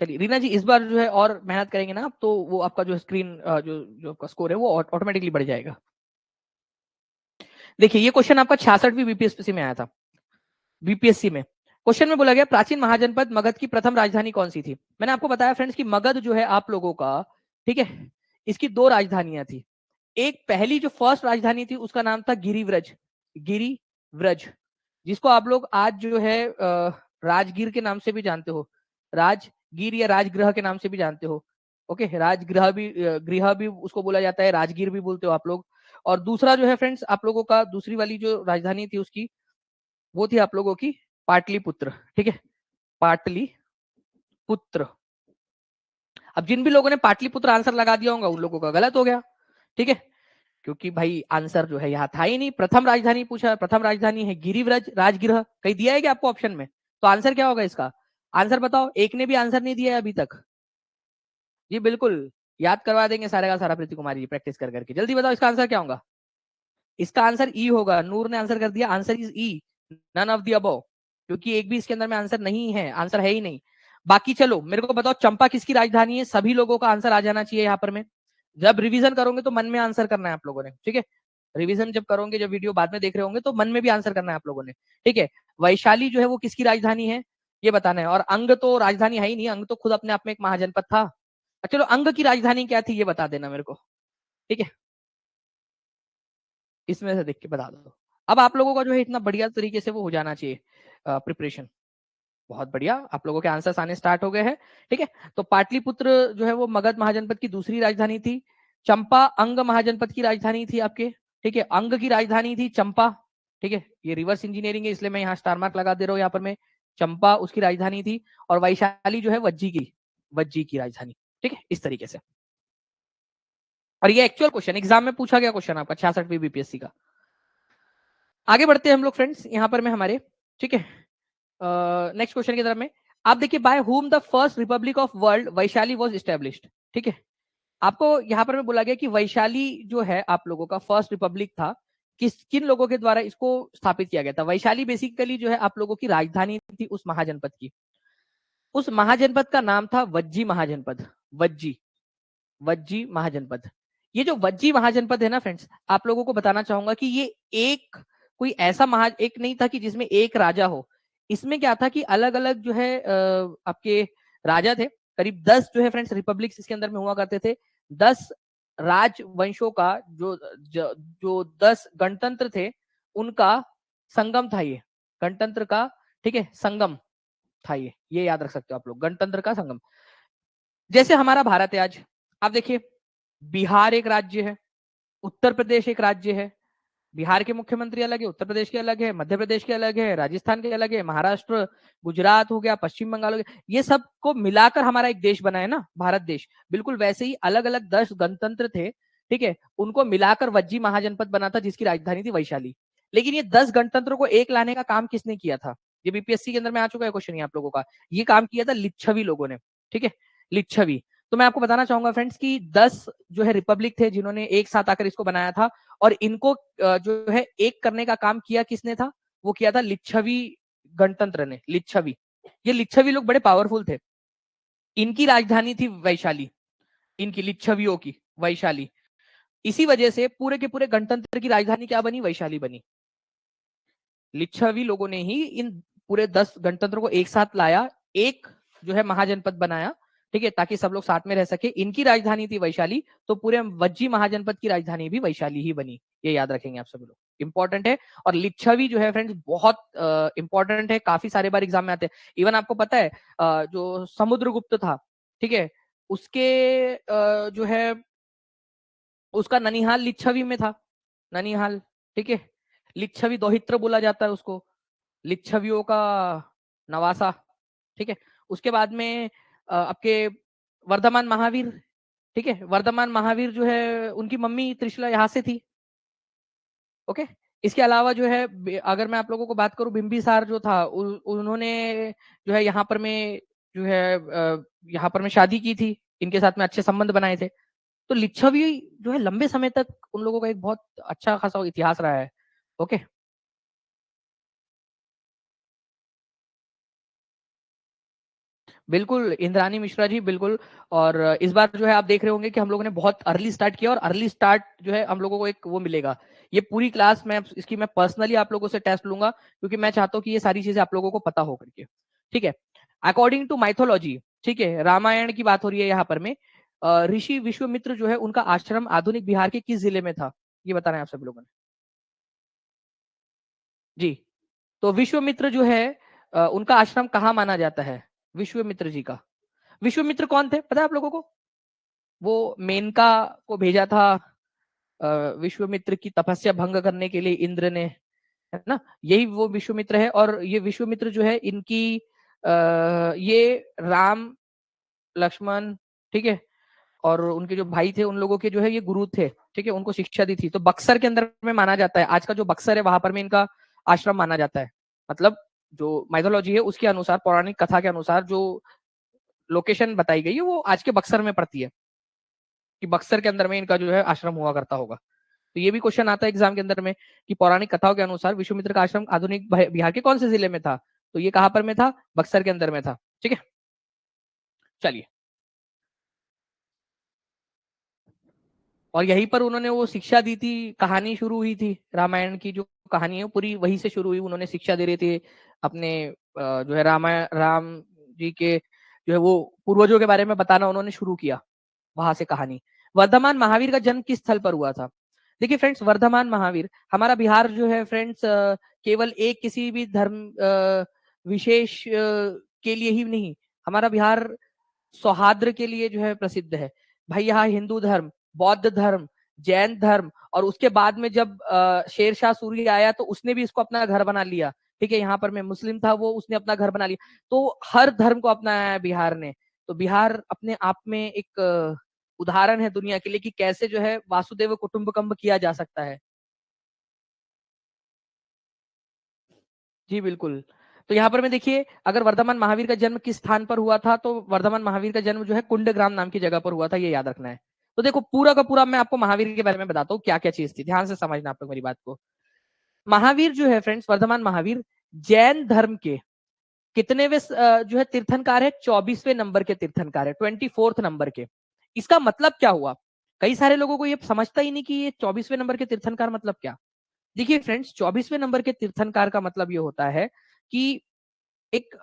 चलिए रीना जी, इस बार जो है और मेहनत करेंगे ना आप, तो वो आपका जो स्क्रीन जो जो आपका स्कोर है वो ऑटोमेटिकली बढ़ जाएगा। देखिए ये क्वेश्चन आपका 66वीं बीपीएससी में आया था। बीपीएससी में क्वेश्चन में बोला गया प्राचीन महाजनपद मगध की प्रथम राजधानी कौन सी थी। मैंने आपको बताया फ्रेंड्स कि मगध जो है आप लोगों का, ठीक है, इसकी दो राजधानियां थी। एक पहली जो फर्स्ट राजधानी थी उसका नाम था गिरिव्रज, गिरिव्रज, जिसको आप लोग आज जो है राजगीर के नाम से भी जानते हो, राजगीर या राजगृह के नाम से भी जानते हो। ओके, राजगृह भी, गृह भी उसको बोला जाता है, राजगीर भी बोलते हो आप लोग। और दूसरा जो है फ्रेंड्स आप लोगों का, दूसरी वाली जो राजधानी थी उसकी, वो थी आप लोगों की पाटलिपुत्र, ठीक है, पाटलिपुत्र। अब जिन भी लोगों ने पाटलिपुत्र आंसर लगा दिया होगा उन लोगों का गलत हो गया, ठीक है, क्योंकि भाई आंसर जो है यहाँ था ही नहीं। प्रथम राजधानी पूछा, प्रथम राजधानी है गिरिव्रज राजगृह, कहीं दिया है क्या आपको ऑप्शन में? तो आंसर क्या होगा इसका? आंसर बताओ, एक ने भी आंसर नहीं दिया है अभी तक। जी बिल्कुल, याद करवा देंगे सारे का सारा प्रीति कुमारी जी, प्रैक्टिस कर करके। जल्दी बताओ इसका आंसर क्या होगा? इसका आंसर ई होगा। नूर ने आंसर कर दिया, answer is E, none of the above, क्योंकि एक भी इसके अंदर में आंसर नहीं है, आंसर है ही नहीं। बाकी चलो मेरे को बताओ चंपा किसकी राजधानी है? सभी लोगों का आंसर आ जाना चाहिए यहाँ पर में। जब रिवीजन करोगे तो मन में आंसर करना है आप लोगों ने, ठीक है। रिवीजन जब करोगे, जब वीडियो बाद में देख रहे होंगे तो मन में भी आंसर करना है आप लोगों ने, ठीक है। वैशाली जो है वो किसकी राजधानी है ये बताना है। और अंग तो राजधानी है ही नहीं, अंग तो खुद अपने आप में एक महाजनपद था। चलो अंग की राजधानी क्या थी ये बता देना मेरे को, ठीक है, इसमें से देख के बता दो। अब आप लोगों का जो है इतना बढ़िया तरीके से वो हो जाना चाहिए प्रिपरेशन। बहुत बढ़िया, आप लोगों के आंसर्स आने स्टार्ट हो गए हैं, ठीक है। तो पाटलिपुत्र जो है वो मगध महाजनपद की दूसरी राजधानी थी। चंपा अंग महाजनपद की राजधानी थी आपके, ठीक है, अंग की राजधानी थी चंपा, ठीक है। ये रिवर्स इंजीनियरिंग है इसलिए मैं यहाँ स्टार मार्क लगा दे रहा हूँ यहाँ पर मैं। चंपा उसकी राजधानी थी, और वैशाली जो है वज्जी की राजधानी, ठीक है, इस तरीके से। और ये एक्चुअल क्वेश्चन एग्जाम में पूछा गया क्वेश्चन आपका 66वीं बीपीएससी का। आगे बढ़ते हैं हम लोग फ्रेंड्स यहाँ पर में हमारे, ठीक है, नेक्स्ट क्वेश्चन की तरफ में। आप देखिए, by whom the first Republic of world Vaishali was established, ठीक है। आपको यहाँ पर में बोला गया कि वैशाली जो है आप लोगों का फर्स्ट रिपब्लिक था, किन लोगों के द्वारा इसको स्थापित किया गया था। वैशाली बेसिकली जो है आप लोगों की राजधानी थी उस महाजनपद की। उस महाजनपद का नाम था वज्जी महाजनपद, वज्जी, वज्जी महाजनपद। ये जो वज्जी महाजनपद है ना फ्रेंड्स, आप लोगों को बताना चाहूंगा कि ये एक कोई ऐसा एक नहीं था कि जिसमें एक राजा हो। इसमें क्या था कि अलग अलग जो है आपके राजा थे। करीब 10 जो है फ्रेंड्स रिपब्लिक इसके अंदर में हुआ करते थे। 10 राजवंशों का जो 10 गणतंत्र थे उनका संगम था ये, गणतंत्र का, ठीक है, संगम था ये याद रख सकते हो आप लोग, गणतंत्र का संगम। जैसे हमारा भारत है आज, आप देखिए, बिहार एक राज्य है, उत्तर प्रदेश एक राज्य है। बिहार के मुख्यमंत्री अलग है, उत्तर प्रदेश के अलग है, मध्य प्रदेश के अलग है, राजस्थान के अलग है, महाराष्ट्र, गुजरात हो गया, पश्चिम बंगाल हो गया, ये सब को मिलाकर हमारा एक देश बना है ना, भारत देश। बिल्कुल वैसे ही अलग अलग 10 गणतंत्र थे, ठीक है, उनको मिलाकर वज्जी महाजनपद बना था जिसकी राजधानी थी वैशाली। लेकिन ये 10 गणतंत्र को एक लाने का काम किसने किया था? ये बीपीएससी के अंदर में आ चुका है क्वेश्चन ये आप लोगों का। ये काम किया था लिच्छवी लोगों ने, ठीक है, लिच्छवी। तो मैं आपको बताना चाहूंगा फ्रेंड्स कि 10 जो है रिपब्लिक थे जिन्होंने एक साथ आकर इसको बनाया था, और इनको जो है एक करने का काम किया किसने था? वो किया था लिच्छवी गणतंत्र ने, लिच्छवी। ये लिच्छवी लोग बड़े पावरफुल थे, इनकी राजधानी थी वैशाली। इनकी लिच्छवियों की वैशाली। इसी वजह से पूरे के पूरे गणतंत्र की राजधानी क्या बनी? वैशाली बनी। लिच्छवी लोगों ने ही इन पूरे 10 गणतंत्रों को एक साथ लाया, एक जो है महाजनपद बनाया, ठीक है, ताकि सब लोग साथ में रह सके। इनकी राजधानी थी वैशाली, तो पूरे वज्जी महाजनपद की राजधानी भी वैशाली ही बनी। ये याद रखेंगे आप सभी लोग, इंपॉर्टेंट है। और लिच्छवी जो है फ्रेंड्स बहुत इंपॉर्टेंट है, काफी सारे बार एग्जाम में आते हैं। इवन आपको पता है जो समुद्रगुप्त था, ठीक है, उसके जो है उसका ननिहाल लिच्छवी में था, ननिहाल, ठीक है। लिच्छवी दोहित्र बोला जाता है उसको, लिच्छवियों का नवासा, ठीक है। उसके बाद में आपके वर्धमान महावीर, ठीक है, वर्धमान महावीर जो है उनकी मम्मी त्रिशला यहाँ से थी, ओके। इसके अलावा जो है अगर मैं आप लोगों को बात करूं, बिंबिसार जो था उन्होंने जो है यहाँ पर में जो है यहाँ पर में शादी की थी, इनके साथ में अच्छे संबंध बनाए थे। तो लिच्छवी जो है लंबे समय तक उन लोगों का एक बहुत अच्छा खासा इतिहास रहा है, ओके। बिल्कुल, इंद्रानी मिश्रा जी, बिल्कुल। और इस बार जो है आप देख रहे होंगे कि हम लोगों ने बहुत अर्ली स्टार्ट किया, और अर्ली स्टार्ट जो है हम लोगों को एक वो मिलेगा। ये पूरी क्लास में इसकी मैं पर्सनली आप लोगों से टेस्ट लूंगा, क्योंकि मैं चाहता हूँ कि ये सारी चीजें आप लोगों को पता हो करके, ठीक है। अकॉर्डिंग टू माइथोलॉजी, ठीक है, रामायण की बात हो रही है यहाँ पर में, ऋषि विश्वामित्र जो है उनका आश्रम आधुनिक बिहार के किस जिले में था? ये बताना है आप सभी लोगों ने। जी, तो विश्वामित्र जो है उनका आश्रम कहाँ माना जाता है? विश्वामित्र जी का। विश्वामित्र कौन थे पता है आप लोगों को? वो मेनका को भेजा था विश्वामित्र की तपस्या भंग करने के लिए इंद्र ने, है ना? यही वो विश्वामित्र है। और ये विश्वामित्र जो है इनकी ये राम, लक्ष्मण, ठीक है, और उनके जो भाई थे उन लोगों के जो है ये गुरु थे, ठीक है, उनको शिक्षा दी थी। तो बक्सर के अंदर में माना जाता है, आज का जो बक्सर है वहां पर में इनका आश्रम माना जाता है। मतलब जो माइथोलॉजी है उसके अनुसार, पौराणिक कथा के अनुसार जो लोकेशन बताई गई है वो आज के बक्सर में पड़ती है, कि बक्सर के अंदर में इनका जो है आश्रम हुआ करता होगा। तो ये भी क्वेश्चन आता है एग्जाम के अंदर में, कि पौराणिक कथाओं के अनुसार विश्वामित्र का आश्रम आधुनिक बिहार के कौन से जिले में था? तो ये कहां पर में था? बक्सर के अंदर में था, ठीक है। चलिए, और यहीं पर उन्होंने वो शिक्षा दी थी, कहानी शुरू हुई थी, रामायण की जो कहानी है पूरी वहीं से शुरू हुई। उन्होंने शिक्षा दे रहे थे अपने जो है रामायण, राम जी के जो है वो पूर्वजों के बारे में बताना उन्होंने शुरू किया, वहां से कहानी। वर्धमान महावीर का जन्म किस स्थल पर हुआ था? देखिए फ्रेंड्स, वर्धमान महावीर, हमारा बिहार जो है फ्रेंड्स केवल एक किसी भी धर्म विशेष के लिए ही नहीं, हमारा बिहार सौहार्द के लिए जो है प्रसिद्ध है। भाई यहाँ हिंदू धर्म, बौद्ध धर्म, जैन धर्म, और उसके बाद में जब शेरशाह सूरी आया तो उसने भी इसको अपना घर बना लिया, ठीक है। यहाँ पर मैं मुस्लिम था, वो उसने अपना घर बना लिया। तो हर धर्म को अपनाया है बिहार ने। तो बिहार अपने आप में एक उदाहरण है दुनिया के लिए, कि कैसे जो है वासुदेव कुटुंबकम किया जा सकता है। जी बिल्कुल। तो यहाँ पर में देखिए, अगर वर्धमान महावीर का जन्म किस स्थान पर हुआ था, तो वर्धमान महावीर का जन्म जो है कुंडग्राम नाम की जगह पर हुआ था, ये याद रखना है। तो देखो पूरा का पूरा मैं आपको महावीर के बारे में बताता हूँ क्या क्या चीज थी, ध्यान से समझना आप लोग मेरी बात को। महावीर जो है फ्रेंड्स, वर्धमान महावीर जैन धर्म के कितनेवे जो है तीर्थनकार है? 24वें नंबर के तीर्थनकार है, 24th नंबर के। इसका मतलब क्या हुआ? कई सारे लोगों को ये समझता ही नहीं कि ये 24वें नंबर के तीर्थनकार मतलब क्या। देखिए फ्रेंड्स, 24वें नंबर के तीर्थनकार का मतलब ये होता है कि एक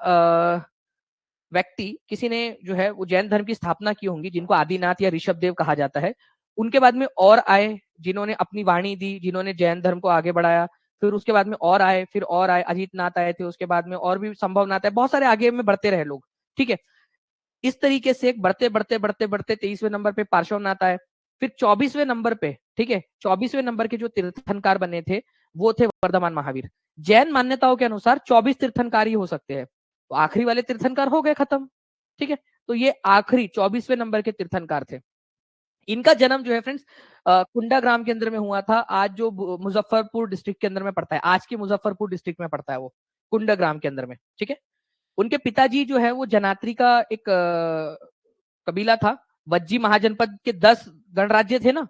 व्यक्ति, किसी ने जो है वो जैन धर्म की स्थापना की होंगी, जिनको आदिनाथ या ऋषभ देव कहा जाता है। उनके बाद में और आए जिन्होंने अपनी वाणी दी, जिन्होंने जैन धर्म को आगे बढ़ाया। फिर उसके बाद में और आए, फिर और आए, अजीत नाथ आए थे, उसके बाद में और भी संभव नाथ आए, बहुत सारे आगे में बढ़ते रहे लोग, ठीक है। इस तरीके से एक बढ़ते बढ़ते बढ़ते बढ़ते 23वें नंबर पे पार्श्वनाथ आए। फिर 24वें नंबर पे, ठीक है, 24वें नंबर के जो तीर्थनकार बने थे वो थे वर्धमान महावीर। जैन मान्यताओं के अनुसार 24 तीर्थनकार ही हो सकते हैं, तो आखिरी वाले तीर्थनकार हो गए खत्म, ठीक है। तो ये आखिरी 24वें नंबर के तीर्थनकार थे। इनका जन्म जो है फ्रेंड्स कुंडाग्राम के अंदर में हुआ था, आज जो मुजफ्फरपुर डिस्ट्रिक्ट के अंदर में पड़ता है, आज की मुजफ्फरपुर डिस्ट्रिक्ट में पड़ता है वो, कुंडाग्राम के अंदर में, ठीक है। उनके पिताजी जो है वो जनात्री का एक कबीला था। वज्जी महाजनपद के 10 गणराज्य थे ना,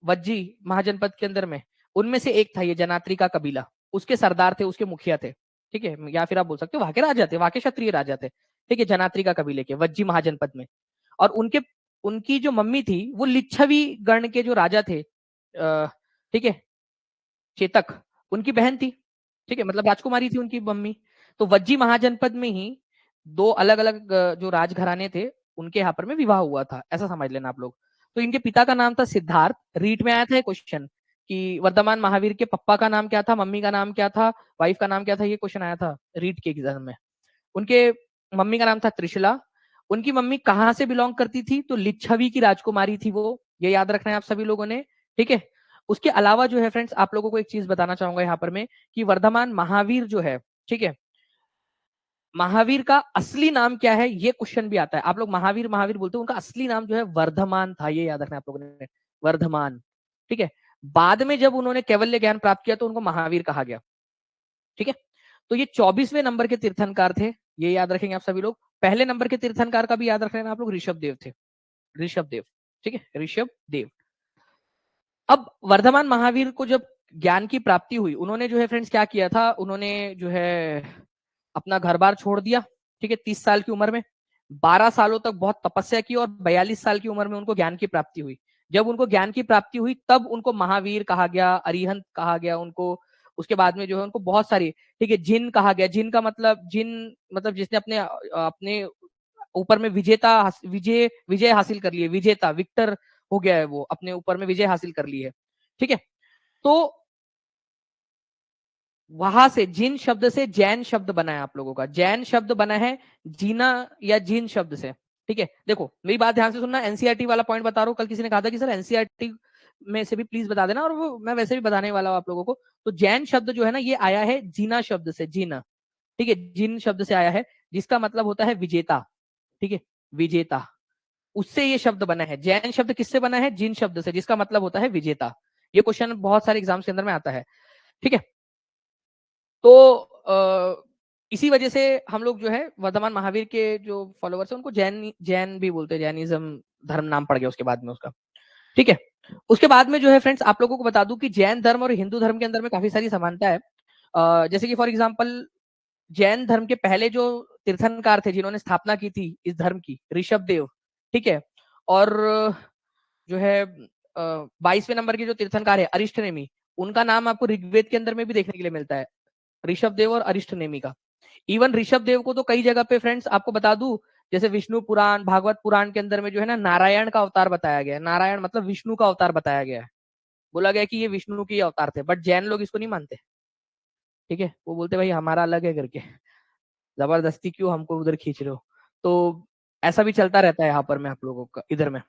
वज्जी महाजनपद के अंदर में, उनमें से एक था ये जनात्री का कबीला। उसके सरदार थे, उसके मुखिया थे, ठीक है, या फिर आप बोल सकते हो वहां के राजा थे, वहां के क्षत्रिय राजा थे, ठीक है, जनात्री का कबीले के, वज्जी महाजनपद में। और उनके उनकी जो मम्मी थी वो लिच्छवी गण के जो राजा थे, ठीक है, चेतक, उनकी बहन थी, ठीक है, मतलब राजकुमारी थी उनकी मम्मी। तो वज्जी महाजनपद में ही दो अलग अलग जो राजघराने थे उनके यहाँ पर में विवाह हुआ था, ऐसा समझ लेना आप लोग। तो इनके पिता का नाम था सिद्धार्थ। रीट में आया था क्वेश्चन कि वर्धमान महावीर के पप्पा का नाम क्या था, मम्मी का नाम क्या था, वाइफ का नाम क्या था, ये क्वेश्चन आया था रीट के एग्जाम में। उनके मम्मी का नाम था त्रिशला। उनकी मम्मी कहाँ से बिलोंग करती थी, तो लिच्छवी की राजकुमारी थी वो, ये याद रखना है आप सभी लोगों ने, ठीक है। उसके अलावा जो है फ्रेंड्स, आप लोगों को एक चीज बताना चाहूंगा यहाँ पर मैं, कि वर्धमान महावीर जो है, ठीक है, महावीर का असली नाम क्या है, ये क्वेश्चन भी आता है। आप लोग महावीर महावीर बोलते हो, उनका असली नाम जो है वर्धमान था, ये याद रखना है आप लोगों ने, वर्धमान, ठीक है। बाद में जब उन्होंने कैवल्य ज्ञान प्राप्त किया तो उनको महावीर कहा गया, ठीक है। तो ये 24वें नंबर के तीर्थंकार थे, ये याद रखेंगे आप सभी लोग। पहले नंबर के तीर्थंकार का भी याद रख लेना आप लोग, ऋषभ देव थे, ऋषभ देव, ठीक है, ऋषभ देव। अब वर्धमान महावीर को जब ज्ञान की प्राप्ति हुई, उन्होंने जो है फ्रेंड्स क्या किया था, उन्होंने जो है अपना घर बार छोड़ दिया, ठीक है, 30 साल की उम्र में। 12 सालों तक बहुत तपस्या की और 42 साल की उम्र में उनको ज्ञान की प्राप्ति हुई। जब उनको ज्ञान की प्राप्ति हुई तब उनको महावीर कहा गया, अरिहंत कहा गया उनको। उसके बाद में जो है उनको बहुत सारी, ठीक है, जिन कहा गया। जिन का मतलब, जिन मतलब जिसने अपने अपने ऊपर में विजय विजय हासिल कर ली है, विजेता, विक्टर हो गया है वो, अपने ऊपर में विजय हासिल कर ली है, ठीक है। तो वहां से जिन शब्द से जैन शब्द बना है, आप लोगों का जैन शब्द बना है जीना या जिन शब्द से, ठीक है। देखो मेरी बात ध्यान से सुनना, एनसीईआरटी वाला पॉइंट बता रहा हूँ। कल किसी ने कहा था कि सर एनसीईआरटी में से भी प्लीज बता देना, और वो मैं वैसे भी बताने वाला हूँ आप लोगों को। तो जैन शब्द जो है ना, ये आया है जीना शब्द से, जीना, ठीक है, जिन शब्द से आया है, जिसका मतलब होता है विजेता, ठीक है, विजेता। उससे ये शब्द बना है। जैन शब्द किससे बना है, जिन शब्द से, जिसका मतलब होता है विजेता। ये क्वेश्चन बहुत सारे एग्जाम्स के अंदर में आता है, ठीक है। तो इसी वजह से हम लोग जो है वर्धमान महावीर के जो फॉलोअर्स है उनको जैन जैन भी बोलते हैं, जैनिज्म धर्म नाम पड़ गया उसके बाद में उसका, ठीक है। उसके बाद में जो है फ्रेंड्स, आप लोगों को बता दूं कि जैन धर्म और हिंदू धर्म के अंदर में काफी सारी समानता है। जैसे कि फॉर एग्जाम्पल, जैन धर्म के पहले जो तीर्थंकार थे जिन्होंने स्थापना की थी इस धर्म की, ऋषभ देव, ठीक है। और जो है 22वें नंबर के जो तीर्थंकार है अरिष्ट नेमी, उनका नाम आपको ऋग्वेद के अंदर में भी देखने के लिए मिलता है, ऋषभ देव और अरिष्ट नेमी का। इवन ऋषभ देव को तो कई जगह पे फ्रेंड्स आपको बता दूं, जैसे विष्णु पुराण, भागवत पुराण के अंदर में जो है ना, नारायण का अवतार बताया गया है। नारायण मतलब विष्णु का अवतार बताया गया है। बोला गया कि ये विष्णु की अवतार थे, बट जैन लोग इसको नहीं मानते, ठीक है। वो बोलते भाई हमारा अलग है करके, जबरदस्ती क्यों हमको उधर खींच रहे हो। तो ऐसा भी चलता रहता है यहाँ पर में आप लोगों का इधर में।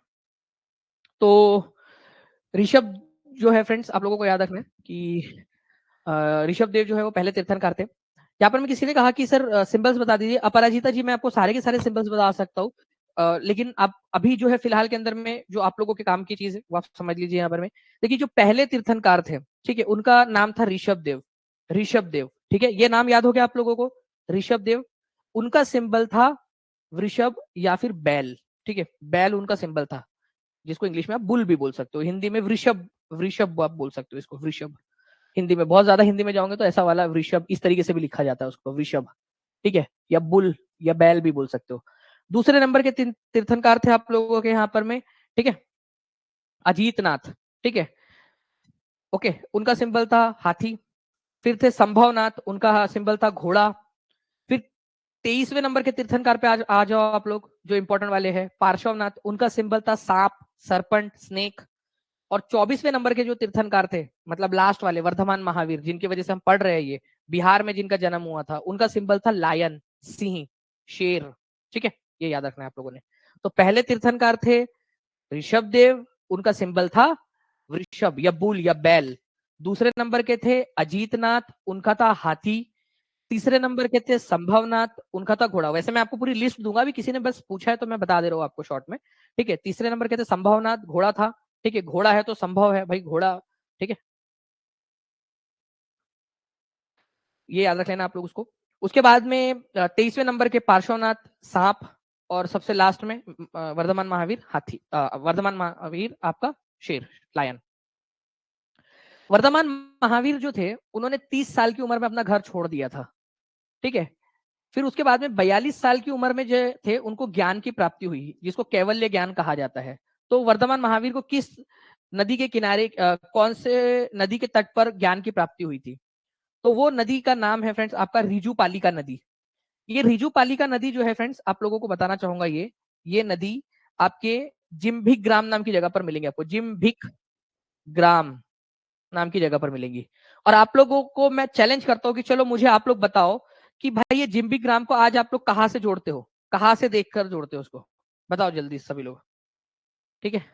तो ऋषभ जो है फ्रेंड्स, आप लोगों को याद रखना है कि ऋषभ देव जो है वो पहले तीर्थंकर थे। यहाँ पर मैं किसी ने कहा कि सर सिंबल्स बता दीजिए। अपराजिता जी, मैं आपको सारे के सारे सिंबल्स बता सकता हूँ, लेकिन आप अभी जो है फिलहाल के अंदर में जो आप लोगों के काम की चीज है वो आप समझ लीजिए यहाँ पर में। देखिए जो पहले तीर्थंकर थे, ठीक है, उनका नाम था ऋषभ देव, ऋषभ देव, ठीक है, ये नाम याद हो गया आप लोगों को, ऋषभ देव। उनका सिंबल था वृषभ या फिर बैल, ठीक है, बैल उनका सिंबल था, जिसको इंग्लिश में आप बुल भी बोल सकते हो, हिंदी में वृषभ, वृषभ आप बोल सकते हो इसको, वृषभ। हिंदी में बहुत ज्यादा हिंदी में जाओगे तो ऐसा वाला वृषभ इस तरीके से भी लिखा जाता है उसको, वृषभ, ठीक है, या बुल या बैल भी बोल सकते हो। दूसरे नंबर के तीर्थंकार थे आप लोगों के यहाँ पर में, ठीक है, अजीतनाथ, ठीक है, ओके, उनका सिंबल था हाथी। फिर थे संभवनाथ, उनका सिंबल था घोड़ा। फिर 23वें नंबर के तीर्थंकार पे आ जाओ आप लोग, जो इंपॉर्टेंट वाले हैं, पार्श्वनाथ, उनका सिंबल था सांप, सरपंट, स्नेक। और 24वें नंबर के जो तीर्थंकार थे, मतलब लास्ट वाले, वर्धमान महावीर, जिनकी वजह से हम पढ़ रहे हैं, ये बिहार में जिनका जन्म हुआ था, उनका सिंबल था लायन, सिंह, शेर, ठीक है, ये याद रखना है आप लोगों ने। तो पहले तीर्थंकार थे ऋषभ देव, उनका सिंबल था वृषभ या बुल या बैल। दूसरे नंबर के थे अजीतनाथ, उनका था हाथी। तीसरे नंबर के थे संभवनाथ, उनका था घोड़ा। वैसे मैं आपको पूरी लिस्ट दूंगा, अभी किसी ने बस पूछा है तो मैं बता दे रहा हूँ आपको शॉर्ट में, ठीक है। तीसरे नंबर के थे संभवनाथ, घोड़ा था, ठीक है, घोड़ा है तो संभव है भाई, घोड़ा, ठीक है, ये याद रख लेना आप लोग उसको। उसके बाद में 23वें नंबर के पार्श्वनाथ, सांप। और सबसे लास्ट में वर्धमान महावीर हाथी, वर्धमान महावीर आपका शेर, लायन। वर्धमान महावीर जो थे उन्होंने 30 साल की उम्र में अपना घर छोड़ दिया था, ठीक है। फिर उसके बाद में 42 साल की उम्र में जो थे उनको ज्ञान की प्राप्ति हुई, जिसको कैवल्य ज्ञान कहा जाता है। तो वर्धमान महावीर को किस नदी के किनारे, कौन से नदी के तट पर ज्ञान की प्राप्ति हुई थी? तो वो नदी का नाम है फ्रेंड्स आपका रिजुपालिका नदी। ये रिजुपालिका नदी जो है फ्रेंड्स, आप लोगों को बताना चाहूंगा, ये नदी आपके जिम्भिक ग्राम नाम की जगह पर मिलेंगे आपको, जिम्भिक ग्राम नाम की जगह पर मिलेंगी। और आप लोगों को मैं चैलेंज करता हूँ कि चलो मुझे आप लोग बताओ कि भाई ये जिम्बिक ग्राम को आज आप लोग कहां से जोड़ते हो, कहां से देखकर जोड़ते हो उसको, बताओ जल्दी सभी लोग। ठीक है,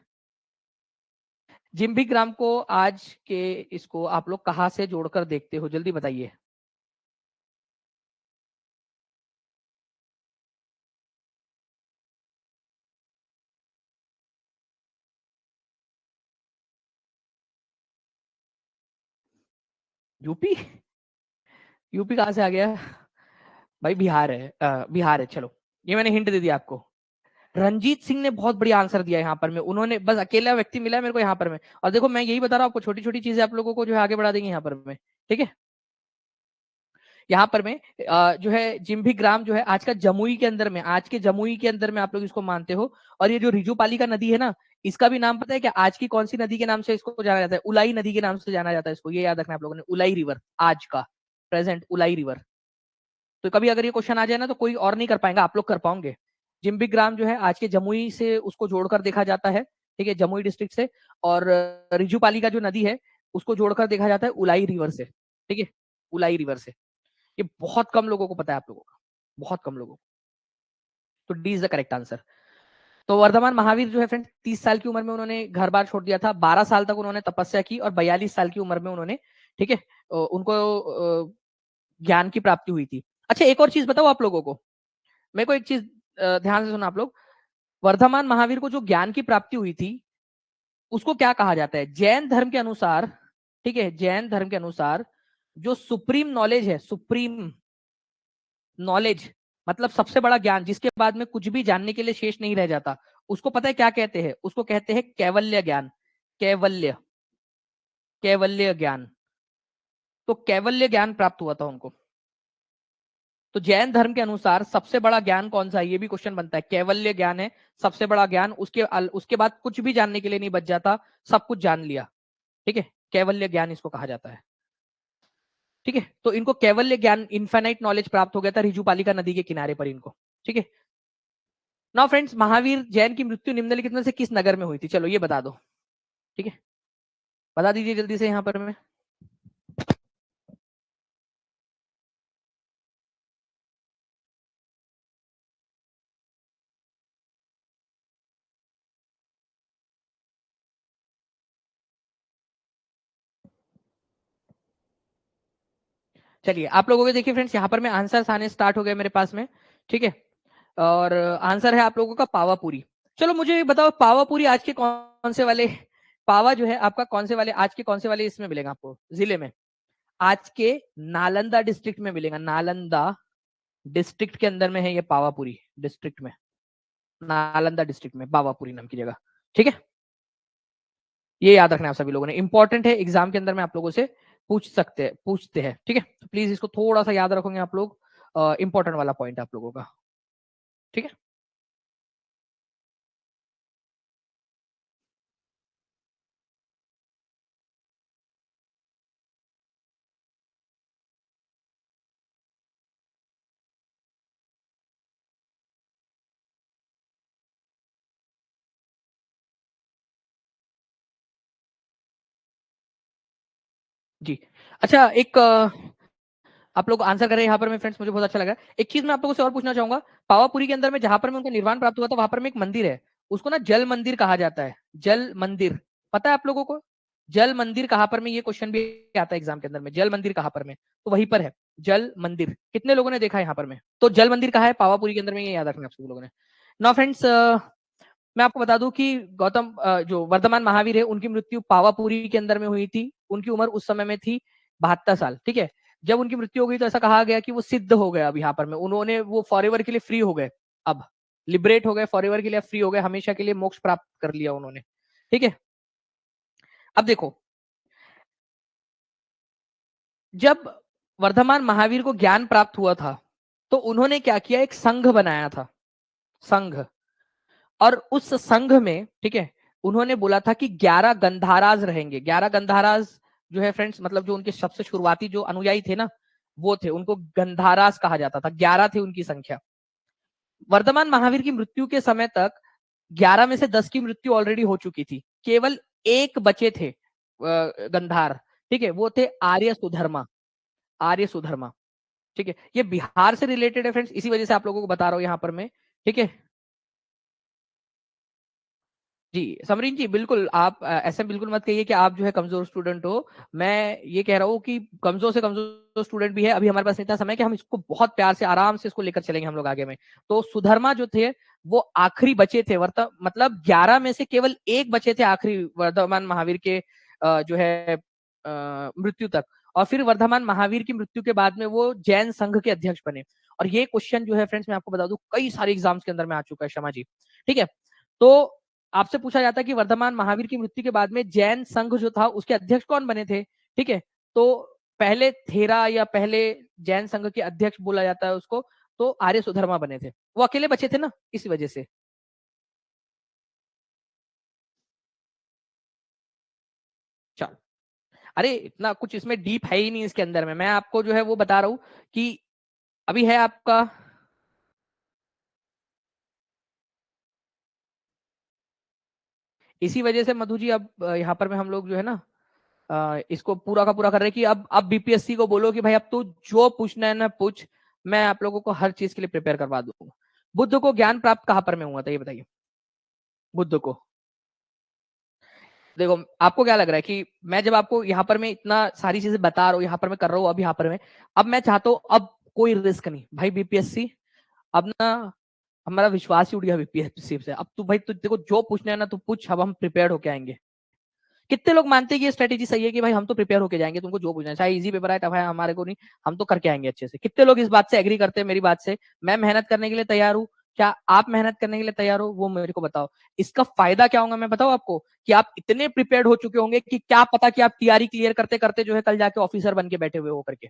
जिम्बिक ग्राम को आज के इसको आप लोग कहां से जोड़कर देखते हो, जल्दी बताइए। यूपी? यूपी कहां से आ गया भाई? बिहार है, बिहार है। चलो ये मैंने हिंट दे दिया आपको। रंजीत सिंह ने बहुत बढ़िया आंसर दिया यहाँ पर में, उन्होंने बस अकेला व्यक्ति मिला है मेरे को यहाँ पर में। और देखो मैं यही बता रहा हूँ आपको, छोटी छोटी चीजें आप लोगों को जो है आगे बढ़ा देंगे यहाँ पर में। ठीक है, यहाँ पर में जो है जिम्भी ग्राम जो है आज का जमुई के अंदर में, आज के जमुई के अंदर में आप लोग इसको मानते हो। और ये जो रिजुपालिका नदी है ना, इसका भी नाम पता है क्या? आज की कौन सी नदी के नाम से इसको जाना जाता है? उलाई नदी के नाम से जाना जाता है इसको, ये याद रखना आप लोगों ने, उलाई रिवर, आज का प्रेजेंट उलाई रिवर। तो कभी अगर ये क्वेश्चन आ जाए ना तो कोई और नहीं कर पाएगा, आप लोग कर पाओगे। जिम्बिक ग्राम जो है आज के जमुई से उसको जोड़कर देखा जाता है, ठीक है, जमुई डिस्ट्रिक्ट से। और रिजुपालिका जो नदी है उसको जोड़कर देखा जाता है उलाई रिवर से, ठीक है, उलाई रिवर से। ये बहुत कम लोगों को पता है आप लोगों का, बहुत कम लोगों को। तो D is the correct answer. तो वर्धमान महावीर जो है फ्रेंड 30 साल की उम्र में उन्होंने घर बार छोड़ दिया था, 12 साल तक उन्होंने तपस्या की और 42 साल की उम्र में उन्होंने, ठीक है, उनको ज्ञान की प्राप्ति हुई थी। अच्छा एक और चीज बताओ आप लोगों को, मेरे को एक चीज ध्यान से सुना आप लोग। वर्धमान महावीर को जो ज्ञान की प्राप्ति हुई थी उसको क्या कहा जाता है जैन धर्म के अनुसार? ठीक है, जैन धर्म के अनुसार जो सुप्रीम नॉलेज है, सुप्रीम नॉलेज मतलब सबसे बड़ा ज्ञान, जिसके बाद में कुछ भी जानने के लिए शेष नहीं रह जाता, उसको पता है क्या कहते हैं? उसको कहते हैं कैवल्य ज्ञान। कैवल्य, कैवल्य ज्ञान। तो कैवल्य ज्ञान प्राप्त हुआ था उनको। तो जैन धर्म के अनुसार सबसे बड़ा ज्ञान कौन सा है, ये भी क्वेश्चन बनता है। कैवल्य ज्ञान है सबसे बड़ा ज्ञान, उसके बाद कुछ भी जानने के लिए नहीं बच जाता, सब कुछ जान लिया। ठीक है, कैवल्य ज्ञान इसको कहा जाता है। ठीक है, तो इनको कैवल्य ज्ञान, इन्फाइनाइट नॉलेज प्राप्त हो गया था रिजुपालिका नदी के किनारे पर इनको। ठीक है, नाउ फ्रेंड्स, महावीर जैन की मृत्यु निम्नलिखित में से किस नगर में हुई थी? चलो ये बता दो। ठीक है, बता दीजिए जल्दी से यहाँ पर में। चलिए आप लोगों के देखिए फ्रेंड्स, यहाँ पर में आंसर आने स्टार्ट हो गए मेरे पास में। ठीक है, और आंसर है आप लोगों का पावापुरी। चलो मुझे ये बताओ, पावापुरी आज के कौन से वाले, पावा जो है आपका कौन से वाले, आज के कौन से वाले इसमें मिलेगा आपको जिले में? आज के नालंदा डिस्ट्रिक्ट में मिलेगा, नालंदा डिस्ट्रिक्ट के अंदर में है ये पावापुरी डिस्ट्रिक्ट में, नालंदा डिस्ट्रिक्ट में पावापुरी नाम की जगह। ठीक है, ये याद रखना है आप सभी लोगों ने, इंपॉर्टेंट है, एग्जाम के अंदर में आप लोगों से पूछते हैं। ठीक है, तो प्लीज इसको थोड़ा सा याद रखोगे आप लोग, इंपॉर्टेंट वाला पॉइंट आप लोगों का। ठीक है, जी। अच्छा एक आप लोग आंसर करें यहाँ पर में फ्रेंड्स, मुझे बहुत अच्छा लगा। एक चीज मैं आप लोगों से और पूछना चाहूंगा, पावापुरी के अंदर में जहां पर में उनका निर्वाण प्राप्त हुआ था वहां पर में एक मंदिर है, उसको ना जल मंदिर कहा जाता है। जल मंदिर, पता है आप लोगों को जल मंदिर कहां पर में? ये क्वेश्चन भी आता है एग्जाम के अंदर में, जल मंदिर कहां पर में? तो वहीं पर है जल मंदिर। कितने लोगों ने देखा है यहाँ पर में? तो जल मंदिर कहाँ है? पावापुरी के अंदर में, ये याद रखना आप सभी लोगों ने। नाउ फ्रेंड्स, मैं आपको बता दूं कि गौतम जो वर्धमान महावीर है उनकी मृत्यु पावापुरी के अंदर में हुई थी। उनकी उम्र उस समय में थी 72 साल। ठीक है, जब उनकी मृत्यु हो गई तो ऐसा कहा गया कि वो सिद्ध हो गए, अब यहाँ पर में उन्होंने वो फॉरएवर के लिए फ्री हो गए, अब लिबरेट हो गए, फॉरएवर के लिए फ्री हो गए, हमेशा के लिए मोक्ष प्राप्त कर लिया उन्होंने। ठीक है, अब देखो, जब वर्धमान महावीर को ज्ञान प्राप्त हुआ था तो उन्होंने क्या किया, एक संघ बनाया था, संघ। और उस संघ में, ठीक है, उन्होंने बोला था कि 11 गंधाराज रहेंगे। 11 गंधाराज जो है फ्रेंड्स, मतलब जो उनके सबसे शुरुआती जो अनुयायी थे ना, वो थे, उनको गंधाराज कहा जाता था। 11 थे उनकी संख्या। वर्धमान महावीर की मृत्यु के समय तक 11 में से 10 की मृत्यु ऑलरेडी हो चुकी थी। केवल एक बचे थे गंधार, ठीक है, वो थे आर्य सुधर्मा। आर्य सुधर्मा, ठीक है, ये बिहार से रिलेटेड है फ्रेंड्स, इसी वजह से आप लोगों को बता रहा हूं यहां पर मैं, ठीक है। जी समरीन जी, बिल्कुल आप ऐसे बिल्कुल मत कहिए कि आप जो है कमजोर स्टूडेंट हो। मैं ये कह रहा हूँ कि कमजोर से कमजोर स्टूडेंट भी है, अभी हमारे पास इतना समय कि हम इसको बहुत प्यार से आराम से इसको लेकर चलेंगे हम लोग आगे में। तो सुधर्मा जो थे वो आखिरी बचे थे, मतलब 11 में से केवल एक बचे थे आखिरी वर्धमान महावीर के जो है मृत्यु तक। और फिर वर्धमान महावीर की मृत्यु के बाद में वो जैन संघ के अध्यक्ष बने। और ये क्वेश्चन जो है फ्रेंड्स, मैं आपको बता दूं, कई सारे एग्जाम्स के अंदर में आ चुका है, शर्मा जी, ठीक है। तो आपसे पूछा जाता है कि वर्धमान महावीर की मृत्यु के बाद में जैन संघ जो था उसके अध्यक्ष कौन बने थे, ठीक है। तो पहले थेरा या पहले जैन संघ के अध्यक्ष बोला जाता है उसको, तो आर्य सुधर्मा बने थे। वो अकेले बचे थे ना, इसी वजह से। चलो, अरे इतना कुछ इसमें डीप है ही नहीं इसके अंदर में, मैं आपको जो है वो बता रहा हूं कि अभी है आपका। इसी वजह से मधु जी, अब यहाँ पर में हम लोग जो है ना इसको पूरा का पूरा कर रहे हैं कि अब बीपीएससी को बोलो कि भाई अब तू जो पूछना है ना पूछ, मैं आप लोगों को हर चीज के लिए प्रिपेयर करवा दूंगा। बुद्ध को ज्ञान प्राप्त कहां पर में हुआ था, ये बताइए। बुद्ध को, देखो आपको क्या लग रहा है कि मैं जब आपको यहाँ पर मैं इतना सारी चीजें बता रहा हूँ, यहाँ पर मैं कर रहा हूँ, अब यहाँ पर मैं, अब मैं चाहता हूँ अब कोई रिस्क नहीं भाई बीपीएससी। अब ना हमारा विश्वास ही उठ गया बीपीएससी से। अब तू भाई तू देखो जो पूछना है ना तू पूछ, अब हम प्रिपेयर होके आएंगे। कितने लोग मानते हैं कि ये स्ट्रेटेजी सही है कि भाई हम तो प्रिपेयर होके जाएंगे, तुमको जो पूछना है चाहे इजी पेपर आए टफ है हमारे को नहीं, हम तो करके आएंगे अच्छे से। कितने लोग इस बात से एग्री करते हैं मेरी बात से? मैं मेहनत करने के लिए तैयार हूँ, क्या आप मेहनत करने के लिए तैयार हो, वो मेरे को बताओ। इसका फायदा क्या होगा मैं बताऊं आपको, कि आप इतने प्रिपेयर्ड हो चुके होंगे कि क्या पता कि आप टीआरई क्लियर करते करते जो है कल जाके ऑफिसर बन के बैठे हुए हो करके,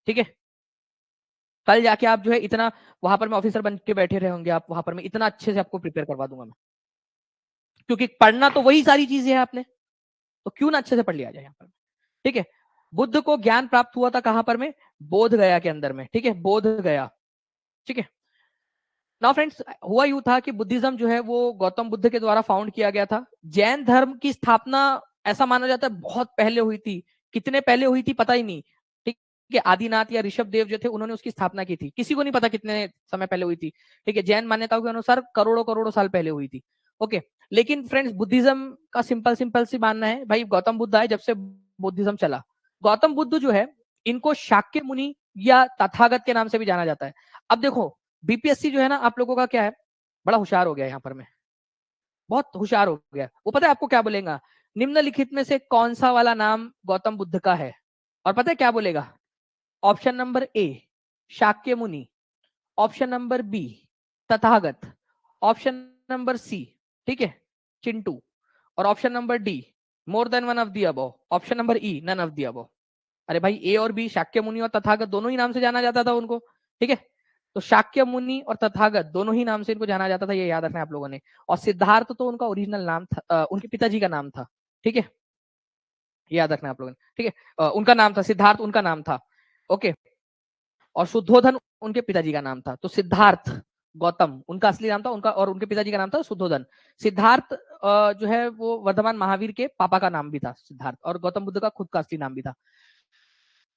ठीक है। कल जाके आप जो है इतना वहां पर मैं ऑफिसर बन के बैठे रहे होंगे, आप वहां पर मैं इतना अच्छे से आपको प्रिपेयर करवा दूंगा मैं। क्योंकि पढ़ना तो वही सारी चीजें है आपने, तो क्यों ना अच्छे से पढ़ लिया जाए यहाँ पर, ठीक है। बुद्ध को ज्ञान प्राप्त हुआ था कहां पर में? बोध गया के अंदर में, ठीक है, बोध गया, ठीक है। नाउ फ्रेंड्स, हुआ यूं था कि बुद्धिज्म जो है वो गौतम बुद्ध के द्वारा फाउंड किया गया था। जैन धर्म की स्थापना ऐसा माना जाता है बहुत पहले हुई थी। कितने पहले हुई थी पता ही नहीं, ठीक है। आदिनाथ या ऋषभ देव जो थे उन्होंने उसकी स्थापना की थी, किसी को नहीं पता कितने समय पहले हुई थी, ठीक है। जैन मान्यताओं के अनुसार करोड़ों करोड़ों साल पहले हुई थी, ओके। लेकिन फ्रेंड्स बुद्धिज्म का सिंपल सिंपल सी मानना है भाई, गौतम बुद्ध आए जब से बुद्धिज्म चला। गौतम बुद्ध जो है इनको शाक्य मुनि या तथागत के नाम से भी जाना जाता है। अब देखो बीपीएससी जो है ना आप लोगों का क्या है, बड़ा होशियार हो गया यहाँ पर मैं, बहुत होशियार हो गया। वो पता है आपको क्या बोलेगा, निम्नलिखित में से कौन सा वाला नाम गौतम बुद्ध का है? और पता है क्या बोलेगा? Option number A Shakya Muni, option number B Tathagata, option number C, ठीक है, चिंटू, और option number D more than one of the above, option number E none of the above. अरे भाई ए और बी शाक्य मुनि और तथागत दोनों ही नाम से जाना जाता था उनको, ठीक है। तो शाक्य मुनि और तथागत दोनों ही नाम से इनको जाना जाता था, ये याद रखना है आप लोगों ने। और सिद्धार्थ तो उनका ओरिजिनल नाम था, उनके पिताजी का नाम था, ठीक है, ये याद रखना है आप लोगों ने, ठीक है। उनका नाम था सिद्धार्थ, उनका नाम था, ओके। और शुद्धोधन उनके पिताजी का नाम था। तो सिद्धार्थ गौतम उनका असली नाम था उनका, और उनके पिताजी का नाम था शुद्धोधन। सिद्धार्थ जो है वो वर्धमान महावीर के पापा का नाम भी था सिद्धार्थ, और गौतम बुद्ध का खुद का असली नाम भी था।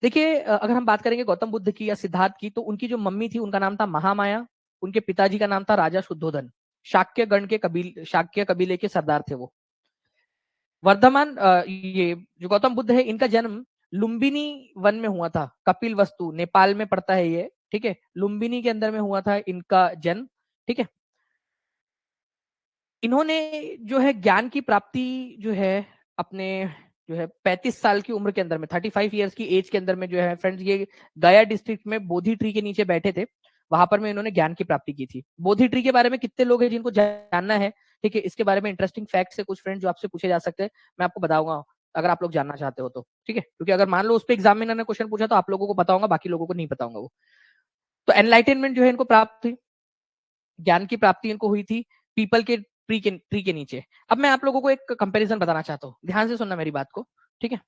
देखिए अगर हम बात करेंगे गौतम बुद्ध की या सिद्धार्थ की, तो उनकी जो मम्मी थी उनका नाम था महामाया, उनके पिताजी का नाम था राजा शुद्धोधन। शाक्य कबीले के सरदार थे वो। वर्धमान ये जो गौतम बुद्ध है इनका जन्म लुम्बिनी वन में हुआ था, कपिल वस्तु नेपाल में पड़ता है ये, ठीक है। लुम्बिनी के अंदर में हुआ था इनका जन्म, ठीक है। इन्होंने जो है ज्ञान की प्राप्ति जो है अपने जो है 35 साल की उम्र के अंदर में, 35 ईयर्स की एज के अंदर में जो है फ्रेंड्स, ये गया डिस्ट्रिक्ट में बोधि ट्री के नीचे बैठे थे, वहां पर में इन्होंने ज्ञान की प्राप्ति की थी। बोधि ट्री के बारे में कितने लोग हैं जिनको जानना है, ठीक है, इसके बारे में इंटरेस्टिंग फैक्ट है कुछ फ्रेंड्स जो आपसे पूछे जा सकते हैं, मैं आपको बताऊंगा अगर आप लोग जानना चाहते हो तो, ठीक है। क्योंकि अगर मान लो उस पर एग्जामिनर ने क्वेश्चन पूछा तो आप लोगों को पता होगा, बाकी लोगों को नहीं पता होगा वो। तो एनलाइटेनमेंट जो है इनको प्राप्त हुई, ज्ञान की प्राप्ति इनको हुई थी पीपल के ट्री के नीचे। अब मैं आप लोगों को एक कंपैरिजन बताना चाहता हूँ, ध्यान से सुनना मेरी बात को, ठीक है।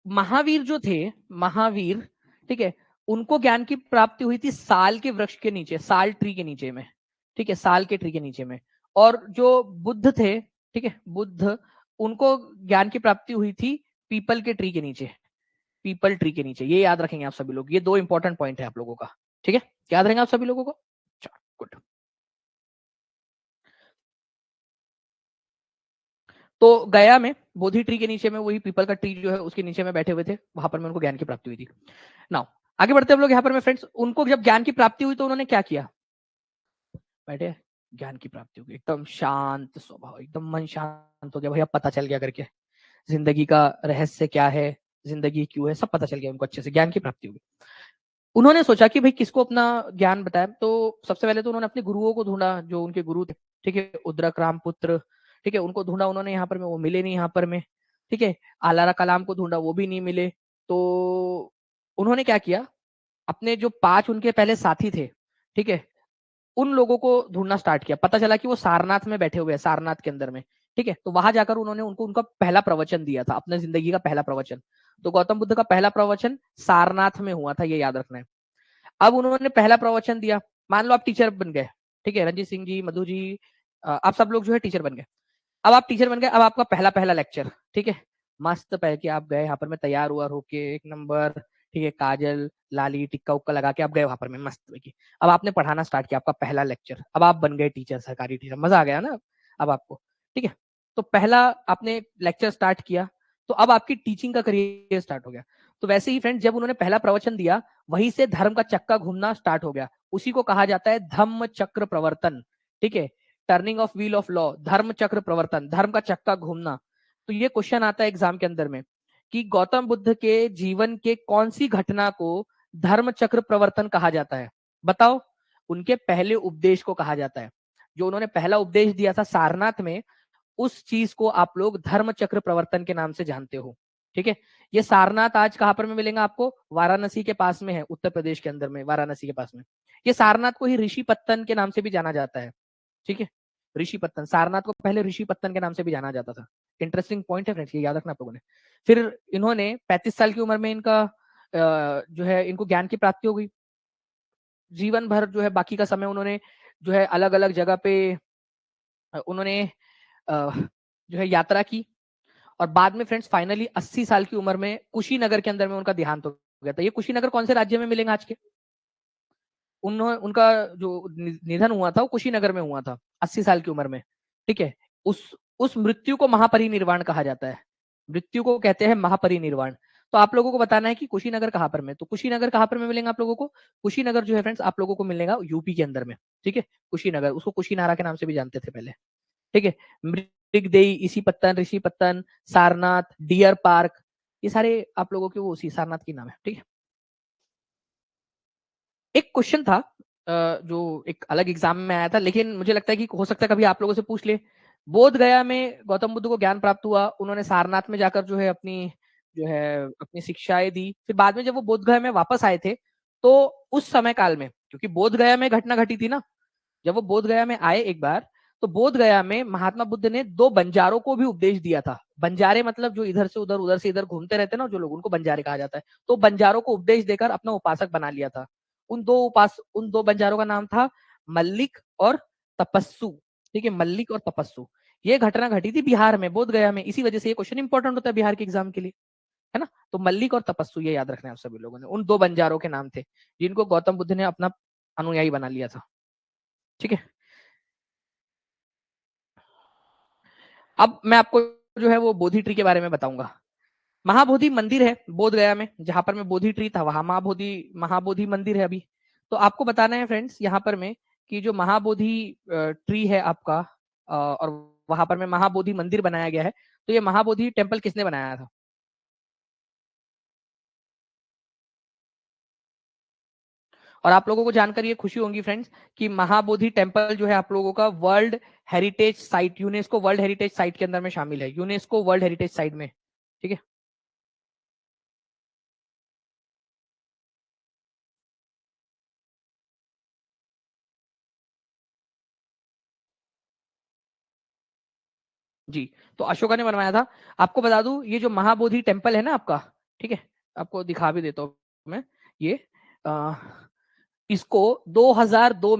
महावीर जो थे, महावीर, ठीक है, उनको ज्ञान की प्राप्ति हुई थी साल के वृक्ष के नीचे, साल ट्री के नीचे में, ठीक है, साल के ट्री के नीचे में। और जो बुद्ध थे, ठीक है, बुद्ध, उनको ज्ञान की प्राप्ति हुई थी पीपल के ट्री के नीचे, पीपल ट्री के नीचे। ये याद रखेंगे आप सभी लोग, ये दो इंपॉर्टेंट पॉइंट है आप लोगों का, ठीक है, याद रहेंगे आप सभी लोगों को। गुड। तो गया में बोधि ट्री के नीचे में, वही पीपल का ट्री जो है उसके नीचे में बैठे हुए थे, वहां पर में उनको ज्ञान की प्राप्ति हुई थी। नाउ आगे बढ़ते हैं हम लोग यहाँ पर में फ्रेंड्स। उनको जब ज्ञान की प्राप्ति हुई तो उन्होंने क्या किया, बैठे, ज्ञान की प्राप्ति हो गई, एकदम शांत स्वभाव, एकदम मन शांत हो गया, भैया पता चल गया करके जिंदगी का रहस्य क्या है, जिंदगी क्यों है, सब पता चल गया उनको, अच्छे से ज्ञान की प्राप्ति हो गई। उन्होंने सोचा कि भाई किसको अपना ज्ञान बताए, तो सबसे पहले तो उन्होंने अपने गुरुओं को ढूंढा, जो उनके गुरु थे, ठीक है, उद्रक राम पुत्र, ठीक है, उनको ढूंढा उन्होंने, यहाँ पर में वो मिले नहीं यहाँ पर में, ठीक है। आलारा कलाम को ढूंढा, वो भी नहीं मिले। तो उन्होंने क्या किया, अपने जो 5 उनके पहले साथी थे, ठीक है, उन लोगों को ढूंढना स्टार्ट किया। पता चला कि वो सारनाथ में बैठे हुए हैं, सारनाथ के अंदर में, ठीक है। तो वहां जाकर उन्होंने उनको उनका पहला प्रवचन दिया था, अपने जिंदगी का पहला प्रवचन। तो गौतम बुद्ध का पहला प्रवचन सारनाथ में हुआ था, ये याद रखना है। अब उन्होंने पहला प्रवचन दिया, मान लो आप टीचर बन गए, ठीक है, रंजीत सिंह जी, मधु जी, आप सब लोग जो है टीचर बन गए। अब आप टीचर बन गए, अब आपका पहला पहला लेक्चर, ठीक है, मस्त पहन के आप गए यहाँ पर, मैं तैयार हुआ होके एक नंबर, ठीक है, काजल लाली टिक्का उक्का लगा के आप गए वहां पर, मैं मस्त की। अब आपने पढ़ाना स्टार्ट किया, आपका पहला लेक्चर, अब आप बन गए टीचर, सरकारी टीचर, मजा आ गया ना अब आपको, ठीक है। तो पहला आपने लेक्चर स्टार्ट किया, तो अब आपकी टीचिंग का करियर स्टार्ट हो गया। तो वैसे ही फ्रेंड, जब उन्होंने पहला प्रवचन दिया, वहीं से धर्म का चक्का घूमना स्टार्ट हो गया। उसी को कहा जाता है धम्म चक्र प्रवर्तन, ठीक है, turning of wheel of law, धर्म चक्र प्रवर्तन, धर्म का चक्का घूमना। तो ये क्वेश्चन आता है एग्जाम के अंदर में कि गौतम बुद्ध के जीवन के कौन सी घटना को धर्म चक्र प्रवर्तन कहा जाता है, बताओ। उनके पहले उपदेश को कहा जाता है, जो उन्होंने पहला उपदेश दिया था सारनाथ में, उस चीज को आप लोग धर्म चक्र प्रवर्तन के नाम से जानते हो, ठीक है। ये सारनाथ आज कहां पर में मिलेगा आपको, वाराणसी के पास में है, उत्तर प्रदेश के अंदर में, वाराणसी के पास में। ये सारनाथ को ही ऋषि पत्तन के नाम से भी जाना जाता है, ठीक है, ऋषि पत्तन, सारनाथ को पहले ऋषि पत्तन के नाम से भी जाना जाता था। इंटरेस्टिंग पॉइंट है फ्रेंड्स, ये याद रखना आप लोगों ने। फिर इन्होंने 35 साल की उम्र में इनका जो है इनको ज्ञान की प्राप्ति हो गई। जीवन भर जो है बाकी का समय उन्होंने जो है अलग अलग जगह पे उन्होंने जो है यात्रा की। और बाद में फ्रेंड्स फाइनली 80 साल की उम्र में कुशीनगर के अंदर में उनका देहांत हो गया था। ये कुशीनगर कौन से राज्य में मिलेंगे आज के, उन्होंने, उनका जो निधन हुआ था वो कुशीनगर में हुआ था 80 साल की उम्र में, ठीक है। उस मृत्यु को महापरिनिर्वाण कहा जाता है, मृत्यु को कहते हैं महापरिनिर्वाण। तो आप लोगों को बताना है कि कुशीनगर कहां पर में, तो कुशीनगर कहां पर में मिलेगा आप लोगों को, कुशीनगर जो है फ्रेंड्स आप लोगों को मिलेगा यूपी के अंदर में, ठीक है। कुशीनगर, उसको कुशीनारा के नाम से भी जानते थे पहले, ठीक है। मृगदेही, इसी पत्तन, ऋषि पत्तन, सारनाथ, डियर पार्क, ये सारे आप लोगों के वो उसी सारनाथ की नाम है, ठीक है। एक क्वेश्चन था जो एक अलग एग्जाम में आया था, लेकिन मुझे लगता है कि हो सकता है कभी आप लोगों से पूछ ले। बोध गया में गौतम बुद्ध को ज्ञान प्राप्त हुआ, उन्होंने सारनाथ में जाकर जो है अपनी जो है अपनी शिक्षाएं दी। फिर बाद में जब वो बोध गया में वापस आए थे, तो उस समय काल में, क्योंकि बोध गया में घटना घटी थी ना, जब वो बोध गया में आए एक बार, तो बोध गया में महात्मा बुद्ध ने 2 बंजारों को भी उपदेश दिया था। बंजारे मतलब जो इधर से उधर, उधर से इधर घूमते रहते हैं ना जो लोग, उनको बंजारे कहा जाता है। तो बंजारों को उपदेश देकर अपना उपासक बना लिया था। उन दो बंजारों का नाम था मल्लिक और तपस्सु, ठीक है, मल्लिक और तपस्सु। ये घटना घटी थी बिहार में, बोध गया में, इसी वजह से ये क्वेश्चन इंपॉर्टेंट होता है बिहार के एग्जाम के लिए, है ना। तो मल्लिक और तपस्सु, ये याद रखना है आप सभी लोगों ने, उन 2 बंजारों के नाम थे जिनको गौतम बुद्ध ने अपना अनुयायी बना लिया था, ठीक है। अब मैं आपको जो है वो बोधि ट्री के बारे में बताऊंगा। महाबोधि मंदिर है बोध गया में, जहां पर में बोधि ट्री था वहां महाबोधि महाबोधि मंदिर है अभी। तो आपको बताना है फ्रेंड्स यहाँ पर में कि जो महाबोधि ट्री है आपका, और वहां पर में महाबोधि मंदिर बनाया गया है। तो ये महाबोधि टेम्पल किसने बनाया था, और आप लोगों को जानकर ये खुशी होगी फ्रेंड्स कि महाबोधि टेम्पल जो है आप लोगों का world heritage site, UNESCO world heritage site के अंदर में शामिल है, यूनेस्को वर्ल्ड हेरिटेज साइट में, ठीक है। जी, तो अशोका ने बनवाया था। आपको बता दूं, ये जो महाबोधि टेम्पल है ना आपका, ठीक है, आपको दिखा भी देता हूँ मैं ये, आ, इसको 2002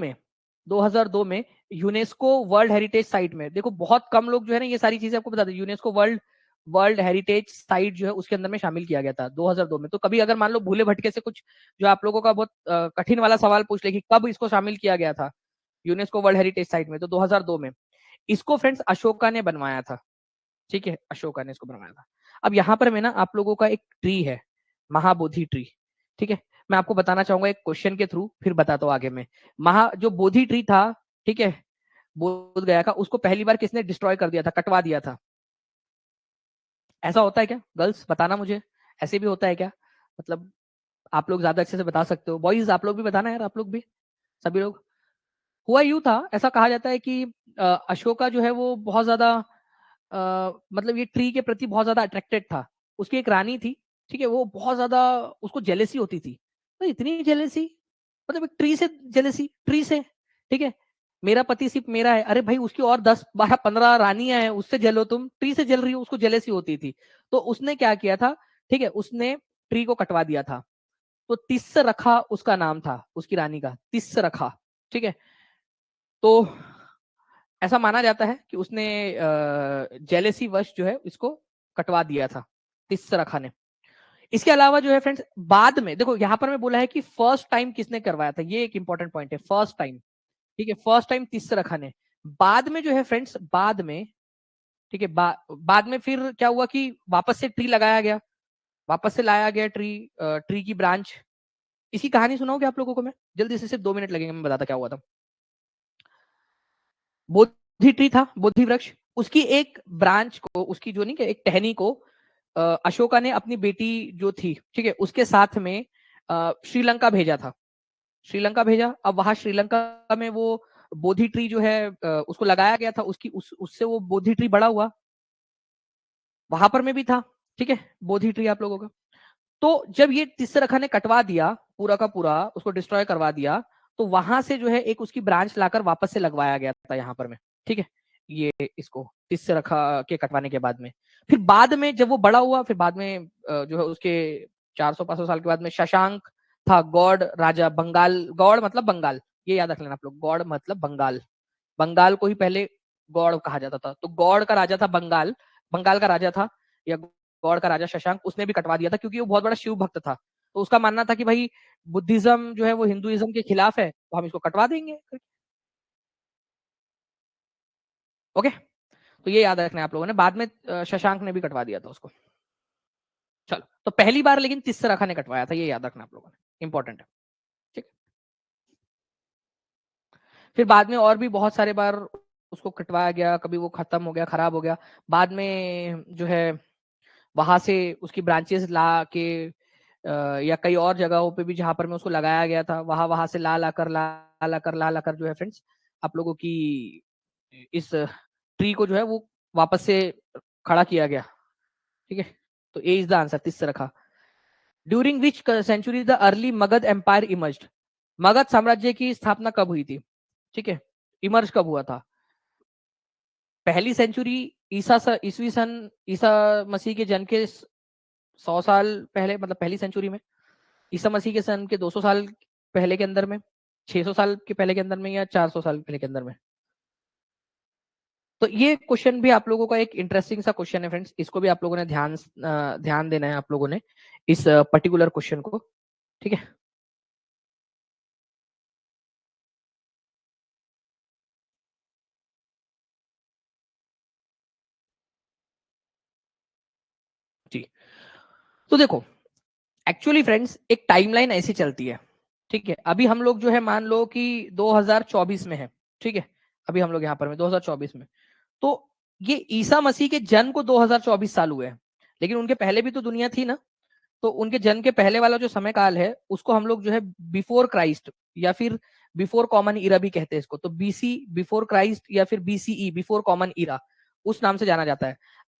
में यूनेस्को वर्ल्ड हेरिटेज साइट में, देखो बहुत कम लोग जो है ना ये सारी चीजें आपको बताते हैं, UNESCO world world heritage site जो है उसके अंदर में शामिल किया गया था 2002 में। तो कभी अगर मान लो भूले भटके से कुछ जो आप लोगों का बहुत कठिन वाला सवाल पूछ ले कि कब इसको शामिल किया गया था यूनेस्को वर्ल्ड हेरिटेज साइट में, तो 2002 में। इसको फ्रेंड्स अशोका ने बनवाया था, ठीक है, अशोका ने इसको बनवाया था। अब यहाँ पर मैं ना आप लोगों का एक ट्री है, महाबोधि ट्री, ठीक है, मैं आपको बताना चाहूंगा एक क्वेश्चन के थ्रू, फिर बताता हूँ आगे में। जो बोधि ट्री था, ठीक है, बोध गया का, उसको पहली बार किसने डिस्ट्रॉय कर दिया था, कटवा दिया था? ऐसा होता है क्या गर्ल्स, बताना मुझे, ऐसे भी होता है क्या? मतलब आप लोग ज्यादा अच्छे से बता सकते हो, बॉयज आप लोग भी बताना यार, आप लोग भी, सभी लोग। हुआ यूं था, ऐसा कहा जाता है कि अशोका जो है वो बहुत ज्यादा मतलब ये ट्री के प्रति बहुत ज्यादा अट्रैक्टेड था। उसकी एक रानी थी, ठीक है, वो बहुत ज्यादा, उसको जेलेसी होती थी। तो इतनी जेलेसी, मतलब एक ट्री से जेलेसी, ट्री से, ठीक है, मेरा पति सिर्फ मेरा है, अरे भाई उसकी और 10 12 15 रानियां हैं, उससे जलो, तुम ट्री से जल रही हो, उसको जेलेसी होती थी। तो उसने क्या किया था, ठीक है, उसने ट्री को कटवा दिया था। तो तिस्स रखा उसका नाम था, उसकी रानी का तिस्स रखा, ठीक है। तो ऐसा माना जाता है कि उसने जेलेसी वश जो है इसको कटवा दिया था तिस्सरा ने। इसके अलावा जो है फ्रेंड्स, बाद में देखो यहाँ पर मैं बोला है कि फर्स्ट टाइम किसने करवाया था, ये एक इंपॉर्टेंट पॉइंट है, फर्स्ट टाइम, ठीक है, फर्स्ट टाइम तिस्सरा ने। बाद में जो है फ्रेंड्स, बाद में, ठीक है, बाद में फिर क्या हुआ कि वापस से ट्री लगाया गया, वापस से लाया गया ट्री, ट्री की ब्रांच। इसकी कहानी सुनाओगे आप लोगों को मैं जल्दी से, सिर्फ 2 मिनट लगेंगे, मैं बताता क्या हुआ था। बोधि ट्री था, बोधि वृक्ष, उसकी एक ब्रांच को, उसकी जो नहीं कि एक टहनी को अशोका ने अपनी बेटी जो थी, ठीक है, उसके साथ में श्रीलंका भेजा था, श्रीलंका भेजा। अब वहां श्रीलंका में वो बोधि ट्री जो है उसको लगाया गया था, उससे वो बोधि ट्री बड़ा हुआ, वहां पर में भी था, ठीक है, बोधि ट्री आप लोगों का। तो जब ये तिस्सरखा ने कटवा दिया पूरा का पूरा, उसको डिस्ट्रॉय करवा दिया, तो वहां से जो है एक उसकी ब्रांच लाकर वापस से लगवाया गया था यहाँ पर में, ठीक है, ये इसको तिस्सरखा के कटवाने के बाद में। फिर बाद में जब वो बड़ा हुआ, फिर बाद में जो है उसके 400 500 साल के बाद में शशांक था, गौड़ राजा, बंगाल, गौड़ मतलब बंगाल, ये याद रख लेना आप लोग, गौड़ मतलब बंगाल, बंगाल को ही पहले गौड़ कहा जाता था। तो गौड़ का राजा था बंगाल, बंगाल का राजा था, या गौड़ का राजा शशांक, उसने भी कटवा दिया था क्योंकि वो बहुत बड़ा शिव भक्त था। तो उसका मानना था कि भाई बुद्धिज्म जो है वो हिंदुइज्म के खिलाफ है, तो हम इसको कटवा देंगे। ओके, तो ये याद रखना है आप लोगों ने, बाद में शशांक ने भी कटवा दिया था उसको। चलो, तो पहली बार लेकिन तिस्सरा ने कटवाया था, ये याद रखना आप लोगों ने, इंपॉर्टेंट है, ठीक। फिर बाद में और भी बहुत सारे बार उसको कटवाया गया, कभी वो खत्म हो गया, खराब हो गया, बाद में जो है वहां से उसकी ब्रांचेस ला के या कई और जगहों पे भी जहां पर मैं उसको लगाया गया था, वहां वहां से ला लाकर जो है फ्रेंड्स, आप लोगों की इस ट्री को जो है वो वापस से खड़ा किया गया, ठीक है। तो ए इज द आंसर, तीसरा रखा। During which century the early Magadha empire emerged, Magadha साम्राज्य की स्थापना कब हुई थी, ठीक है, इमर्ज कब हुआ था? पहली सेंचुरी, ईसवी सन, ईसा मसीह के जन्म के 100 साल पहले, मतलब पहली सेंचुरी में, ईसा मसीह के सन के 200 साल पहले के अंदर में, 600 साल के पहले के अंदर में, या 400 साल पहले के अंदर में। तो ये क्वेश्चन भी आप लोगों का एक इंटरेस्टिंग सा क्वेश्चन है फ्रेंड्स, इसको भी आप लोगों ने ध्यान देना है आप लोगों ने, इस पर्टिकुलर क्वेश्चन को, ठीक है। जी, तो देखो, एक्चुअली फ्रेंड्स एक टाइमलाइन ऐसी चलती है, ठीक है, अभी हम लोग जो है मान लो कि 2024 में है, ठीक है, अभी हम लोग यहाँ पर में 2024 में, तो ये ईसा मसीह के जन्म को 2024 साल हुए हैं, लेकिन उनके पहले भी तो दुनिया थी ना। तो उनके जन्म के पहले वाला जो समय काल है उसको हम लोग जो है बिफोर क्राइस्ट, या फिर बिफोर कॉमन इरा भी कहते हैं इसको, तो बीसी बिफोर क्राइस्ट, या फिर बीसीई बिफोर कॉमन इरा, उस नाम से जाना जाता है।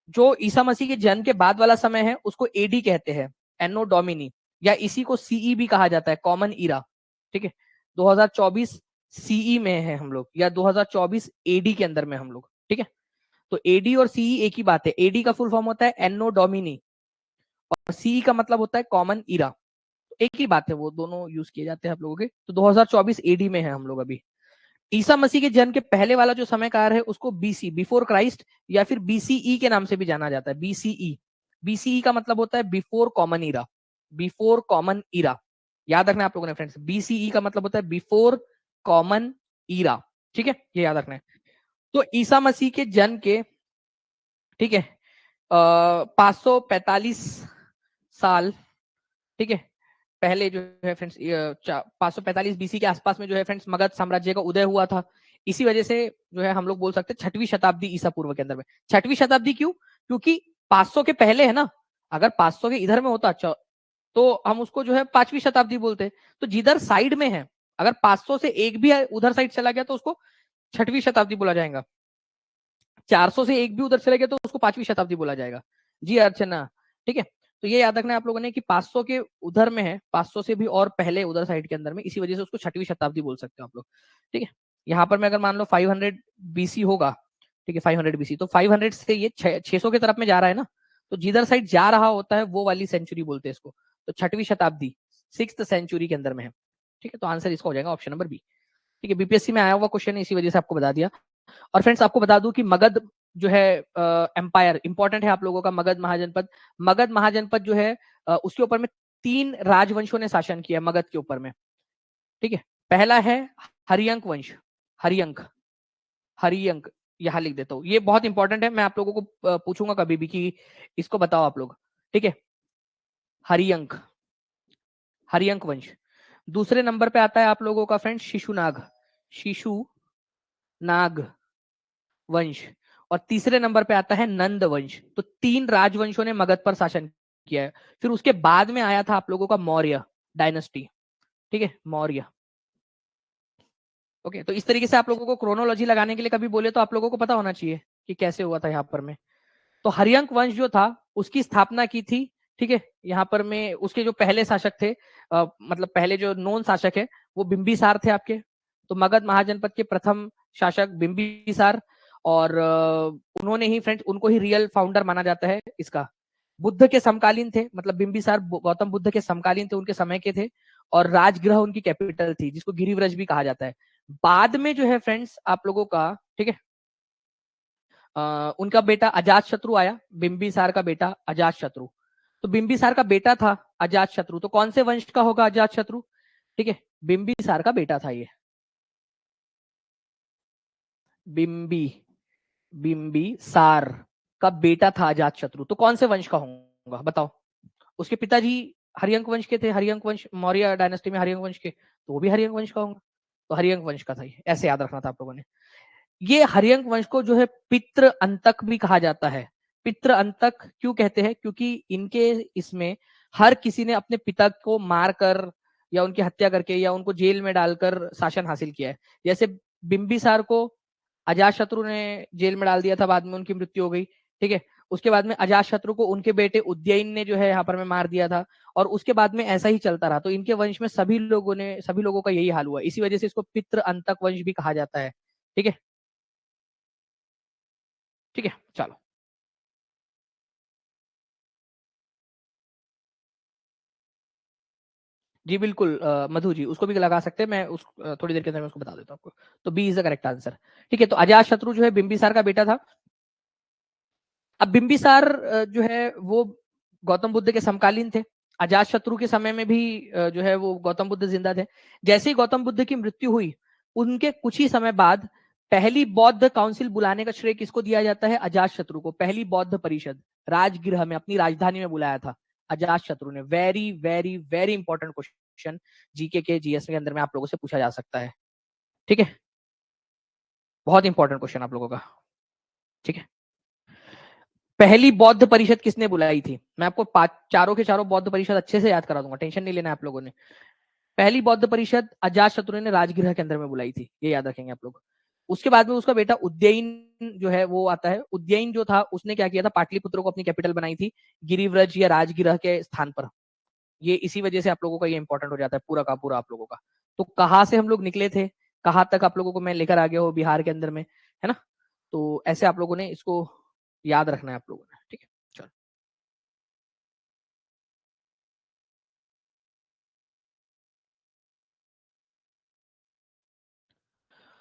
जो ईसा मसीह के जन्म के बाद वाला समय है उसको एडी कहते हैं, एनो डोमिनी, या इसी को सीई भी कहा जाता है, कॉमन इरा, ठीक है। 2024 सीई में है हम लोग, या 2024 एडी के अंदर में हम लोग, ठीक है। तो एडी और सीई एक ही बात है। एडी का फुल फॉर्म होता है एनो डोमिनी और सीई का मतलब होता है कॉमन इरा, एक ही बात है, वो दोनों यूज किए जाते हैं आप लोगों के। तो 2024 एडी में है हम लोग अभी। ईसा मसीह के जन्म के पहले वाला जो समय काल है उसको बीसी, बिफोर क्राइस्ट, या फिर बीसीई के नाम से भी जाना जाता है। बीसीई, बीसीई का मतलब होता है बिफोर कॉमन इरा, बिफोर कॉमन इरा, याद रखना आप लोगों ने फ्रेंड्स। बीसीई का मतलब होता है बिफोर कॉमन इरा, ठीक है, ये याद रखना है। तो ईसा मसीह के जन्म के, ठीक है, 545 साल, ठीक है, पहले जो है फ्रेंड्स 545 बीसी के आसपास में जो है फ्रेंड्स मगध साम्राज्य का उदय हुआ था। इसी वजह से जो है हम लोग बोल सकते हैं 6वीं शताब्दी ईसा पूर्व के अंदर में। 6वीं शताब्दी क्यों? क्योंकि 500 के पहले है ना, अगर 500 के इधर में होता तो हम उसको जो है 5वीं शताब्दी बोलते। तो जिधर साइड में है, अगर 500 से एक भी उधर साइड चला गया तो उसको 6वीं शताब्दी बोला जाएगा। 400 से एक भी उधर चला गया तो उसको 5वीं शताब्दी बोला जाएगा। जी अर्चना, ठीक है। तो ये याद रखना है आप लोगों ने कि 500 के उधर में है, 500 से भी और पहले उधर साइड के अंदर में, इसी वजह से उसको 6वीं शताब्दी बोल सकते हो आप लोग, ठीक है। यहाँ पर मैं अगर मान लो 500 बीसी होगा, ठीक है, 500 बीसी, तो 500 से ये 600 की तरफ में जा रहा है ना, तो जिधर साइड जा रहा होता है वो वाली सेंचुरी बोलते हैं इसको। तो 6वीं शताब्दी, 6th सेंचुरी के अंदर में है, ठीक है। तो आंसर इसका हो जाएगा ऑप्शन नंबर बी, ठीक है। बीपीएससी में आया हुआ क्वेश्चन है, इसी वजह से आपको बता दिया। और फ्रेंड्स आपको बता दूं कि मगध जो है एम्पायर इंपॉर्टेंट है आप लोगों का। मगध महाजनपद, मगध महाजनपद जो है उसके ऊपर में 3 राजवंशों ने शासन किया मगध के ऊपर में, ठीक है। पहला है हरियंक वंश, हरियंक, हरियंक, यहां लिख देता हूं, ये बहुत इंपॉर्टेंट है, मैं आप लोगों को पूछूंगा कभी भी कि इसको बताओ आप लोग, ठीक है। हरियंक, हरियंक वंश। दूसरे नंबर पे आता है आप लोगों का फ्रेंड शिशुनाग, शिशुनाग वंश। और तीसरे नंबर पे आता है नंद वंश। तो 3 राजवंशों ने मगध पर शासन किया है। फिर उसके बाद में आया था आप लोगों का मौर्य डायनेस्टी, ठीक है, मौर्य। ओके, तो इस तरीके से आप लोगों को क्रोनोलॉजी लगाने के लिए कभी बोले तो आप लोगों को पता होना चाहिए कि कैसे हुआ था यहाँ पर में। तो हरियंक वंश जो था उसकी स्थापना की थी, ठीक है। यहाँ पर में उसके जो पहले शासक थे, मतलब पहले जो नॉन शासक है वो बिंबिसार थे आपके। तो मगध महाजनपद के प्रथम शासक बिंबिसार, और उन्होंने ही फ्रेंड्स, उनको ही रियल फाउंडर माना जाता है इसका। बुद्ध के समकालीन थे, मतलब बिंबिसार गौतम बुद्ध के समकालीन थे, उनके समय के थे। और राजगृह उनकी कैपिटल थी, जिसको गिरिव्रज भी कहा जाता है। बाद में जो है फ्रेंड्स आप लोगों का, ठीक है, उनका बेटा अजात शत्रु आया, बिंबिसार का बेटा अजात शत्रु। तो बिंबिसार का बेटा था अजात शत्रु, तो कौन से वंश का होगा अजात शत्रु? ठीक है, बिंबिसार का बेटा था ये, बिंबी, बिंबिसार का बेटा था अजात शत्रु। तो कौन से वंश का होगा बताओ? उसके पिताजी हरियंक वंश के थे, हरियंक वंश मौर्य डायनेस्टी में हरियंक वंश के, तो वो भी हरियंक वंश का होगा। तो हरियंक वंश का था ये, ऐसे याद रखना था आप लोगों ने। ये हरियंक वंश को जो है पितृ अंतक भी कहा जाता है। पितृ अंतक क्यों कहते हैं? क्योंकि इनके इसमें हर किसी ने अपने पिता को मारकर या उनकी हत्या करके या उनको जेल में डालकर शासन हासिल किया है। जैसे बिंबिसार को अजातशत्रु ने जेल में डाल दिया था, बाद में उनकी मृत्यु हो गई, ठीक है। उसके बाद में अजातशत्रु को उनके बेटे उदयन ने जो है यहाँ पर में मार दिया था, और उसके बाद में ऐसा ही चलता रहा। तो इनके वंश में सभी लोगों का यही हाल हुआ, इसी वजह से इसको पितृ अंतक वंश भी कहा जाता है, ठीक है। ठीक है, चलो। जी बिल्कुल, मधु जी उसको भी लगा सकते हैं, मैं उस थोड़ी देर के अंदर मैं उसको बता देता हूँ आपको। तो B is the correct answer, ठीक है। तो अजात शत्रु जो है बिंबिसार का बेटा था। अब बिंबिसार जो है वो गौतम बुद्ध के समकालीन थे। अजात शत्रु के समय में भी जो है वो गौतम बुद्ध जिंदा थे। जैसे ही गौतम बुद्ध की मृत्यु हुई, उनके कुछ ही समय बाद पहली बौद्ध काउंसिल बुलाने का श्रेय किसको दिया जाता है? अजात शत्रु को। पहली बौद्ध परिषद राजगृह में अपनी राजधानी में बुलाया था अजात शत्रु ने। Very very very important question GK के जीएस के अंदर में आप लोगों से पूछा जा सकता है, ठीक है। बहुत इंपॉर्टेंट क्वेश्चन आप लोगों का, ठीक है। पहली बौद्ध परिषद किसने बुलाई थी? मैं आपको चारों के चारों बौद्ध परिषद अच्छे से याद करा दूंगा, टेंशन नहीं लेना है आप लोगों ने। पहली बौद्ध परिषद अजात शत्रु ने राजगृह के अंदर में बुलाई थी, ये याद रखेंगे आप लोग। उसके बाद में उसका बेटा उदयन जो है वो आता है। उदयन जो था उसने क्या किया था? पाटलिपुत्र को अपनी कैपिटल बनाई थी, गिरिव्रज या राजगृह के स्थान पर। ये इसी वजह से आप लोगों का ये इंपॉर्टेंट हो जाता है पूरा का पूरा आप लोगों का। तो कहाँ से हम लोग निकले थे, कहाँ तक आप लोगों को मैं लेकर आ गया हूँ बिहार के अंदर में, है ना। तो ऐसे आप लोगों ने इसको याद रखना है आप लोगों ने, ठीक है। चलो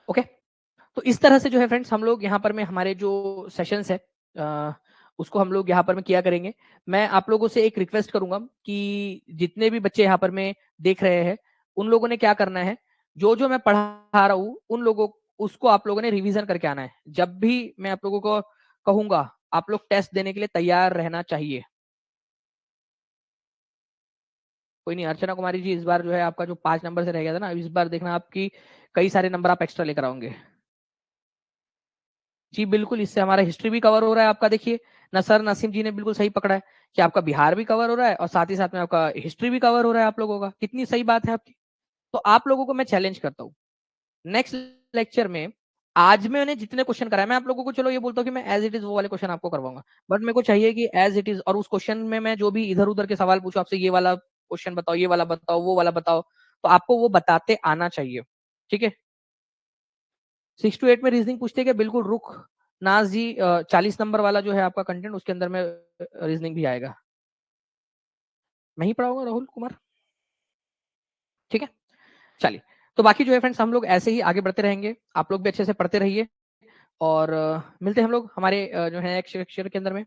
ओके। तो इस तरह से जो है फ्रेंड्स हम लोग यहाँ पर में हमारे जो सेशंस है उसको हम लोग यहाँ पर में किया करेंगे। मैं आप लोगों से एक रिक्वेस्ट करूंगा कि जितने भी बच्चे यहाँ पर में देख रहे हैं उन लोगों ने क्या करना है, जो जो मैं पढ़ा रहा हूँ उन लोगों उसको आप लोगों ने रिवीजन करके आना है। जब भी मैं आप लोगों को कहूंगा आप लोग टेस्ट देने के लिए तैयार रहना चाहिए। कोई नहीं, अर्चना कुमारी जी, इस बार जो है आपका जो 5 नंबर से रह गया था ना, इस बार देखना आपकी कई सारे नंबर आप एक्स्ट्रा लेकर आओगे। जी बिल्कुल, इससे हमारा हिस्ट्री भी कवर हो रहा है आपका। देखिए नसर नसीम जी ने बिल्कुल सही पकड़ा है कि आपका बिहार भी कवर हो रहा है और साथ ही साथ में आपका हिस्ट्री भी कवर हो रहा है आप लोगों का। कितनी सही बात है आपकी। तो आप लोगों को मैं चैलेंज करता हूँ नेक्स्ट लेक्चर में, आज मैंने जितने क्वेश्चन कराए मैं आप लोगों को चलो ये बोलता हूँ कि मैं एज इट इज वो वाले क्वेश्चन आपको करवाऊंगा, बट मेरे को चाहिए कि एज इट इज, और उस क्वेश्चन में मैं जो भी इधर उधर के सवाल पूछूं आपसे, ये वाला क्वेश्चन बताओ, ये वाला बताओ, वो वाला बताओ, तो आपको वो बताते आना चाहिए, ठीक है। 6 to 8 में रीजनिंग पूछते हैं बिल्कुल रुक नाज जी, 40 नंबर वाला जो है आपका कंटेंट उसके अंदर में रीजनिंग भी आएगा। मैं ही पढ़ाऊंगा राहुल कुमार, ठीक है। चलिए, तो बाकी जो है फ्रेंड्स हम लोग ऐसे ही आगे बढ़ते रहेंगे, आप लोग भी अच्छे से पढ़ते रहिए और मिलते हैं हम लोग हमारे जो है एक लेक्चर के अंदर में।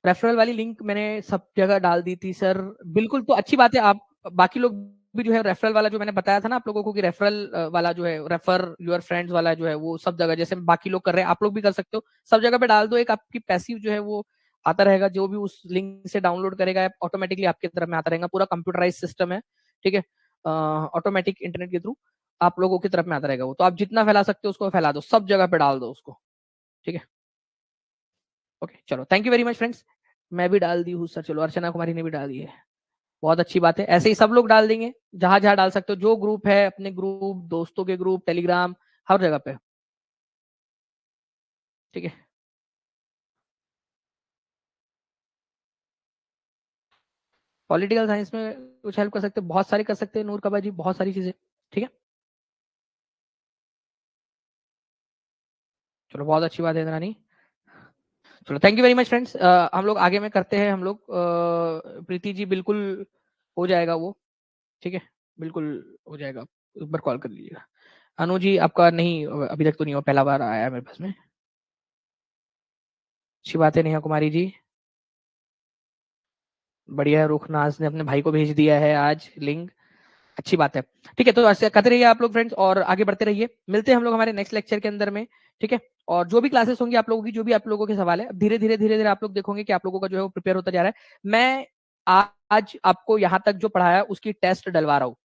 रेफरल वाली लिंक मैंने सब जगह डाल दी थी सर, बिल्कुल। तो अच्छी बात है, आप बाकी लोग भी जो है रेफरल वाला जो मैंने बताया था ना आप लोगों को कि रेफरल वाला जो है रेफर योर फ्रेंड्स वाला जो है वो सब जगह जैसे बाकी लोग कर रहे हैं आप लोग भी कर सकते हो, सब जगह पे डाल दो। एक आपकी पैसिव जो है वो आता रहेगा, जो भी उस लिंक से डाउनलोड करेगा ऑटोमेटिकली आपकी तरफ में आता रहेगा। पूरा कंप्यूटराइज सिस्टम है, ठीक है, ऑटोमेटिक इंटरनेट के थ्रू आप लोगों की तरफ में आता रहेगा वो। तो आप जितना फैला सकते हो उसको फैला दो, सब जगह पे डाल दो उसको, ठीक है। ओके चलो, thank you very much friends. मैं भी डाल दी हूँ सर, चलो अर्चना कुमारी ने भी डाल दी है, बहुत अच्छी बात है। ऐसे ही सब लोग डाल देंगे जहां जहां डाल सकते हो, जो ग्रुप है अपने ग्रुप, दोस्तों के ग्रुप, टेलीग्राम, हर जगह पे, ठीक है। पॉलिटिकल साइंस में कुछ हेल्प कर सकते हैं, बहुत सारे कर सकते हैं नूर कबा जी, बहुत सारी चीजें, ठीक है। चलो बहुत अच्छी बात है इंद्रानी। चलो thank you very much friends, हम लोग आगे में करते हैं हम लोग। प्रीति जी बिल्कुल हो जाएगा वो, ठीक है, बिल्कुल हो जाएगा, एक बार कॉल कर लीजिएगा। अनु जी आपका नहीं अभी तक तो नहीं हुआ, पहला बार आया है मेरे पास में। अच्छी बात है नेहा कुमारी जी, बढ़िया है। रुखनाज ने अपने भाई को भेज दिया है आज लिंक, अच्छी बात है। ठीक है, तो ऐसे करते रहिए आप लोग फ्रेंड्स और आगे बढ़ते रहिए। मिलते हैं हम लोग हमारे नेक्स्ट लेक्चर के अंदर में, ठीक है। और जो भी क्लासेस होंगी आप लोगों की, जो भी आप लोगों के सवाल है, धीरे धीरे धीरे धीरे आप लोग देखोगे कि आप लोगों का जो है वो प्रिपेयर होता जा रहा है। मैं आज आपको यहाँ तक जो पढ़ाया उसकी टेस्ट डलवा रहा हूँ,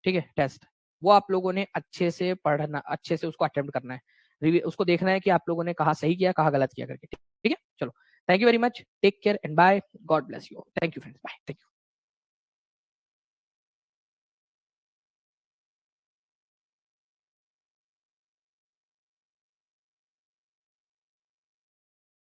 ठीक है। टेस्ट वो आप लोगों ने अच्छे से पढ़ना, अच्छे से उसको अटेम्प्ट करना है, उसको देखना है कि आप लोगों ने कहा सही किया कहा गलत किया करके, ठीक है। चलो thank you very much, take care and bye, God bless you, thank you friends, bye, thank you.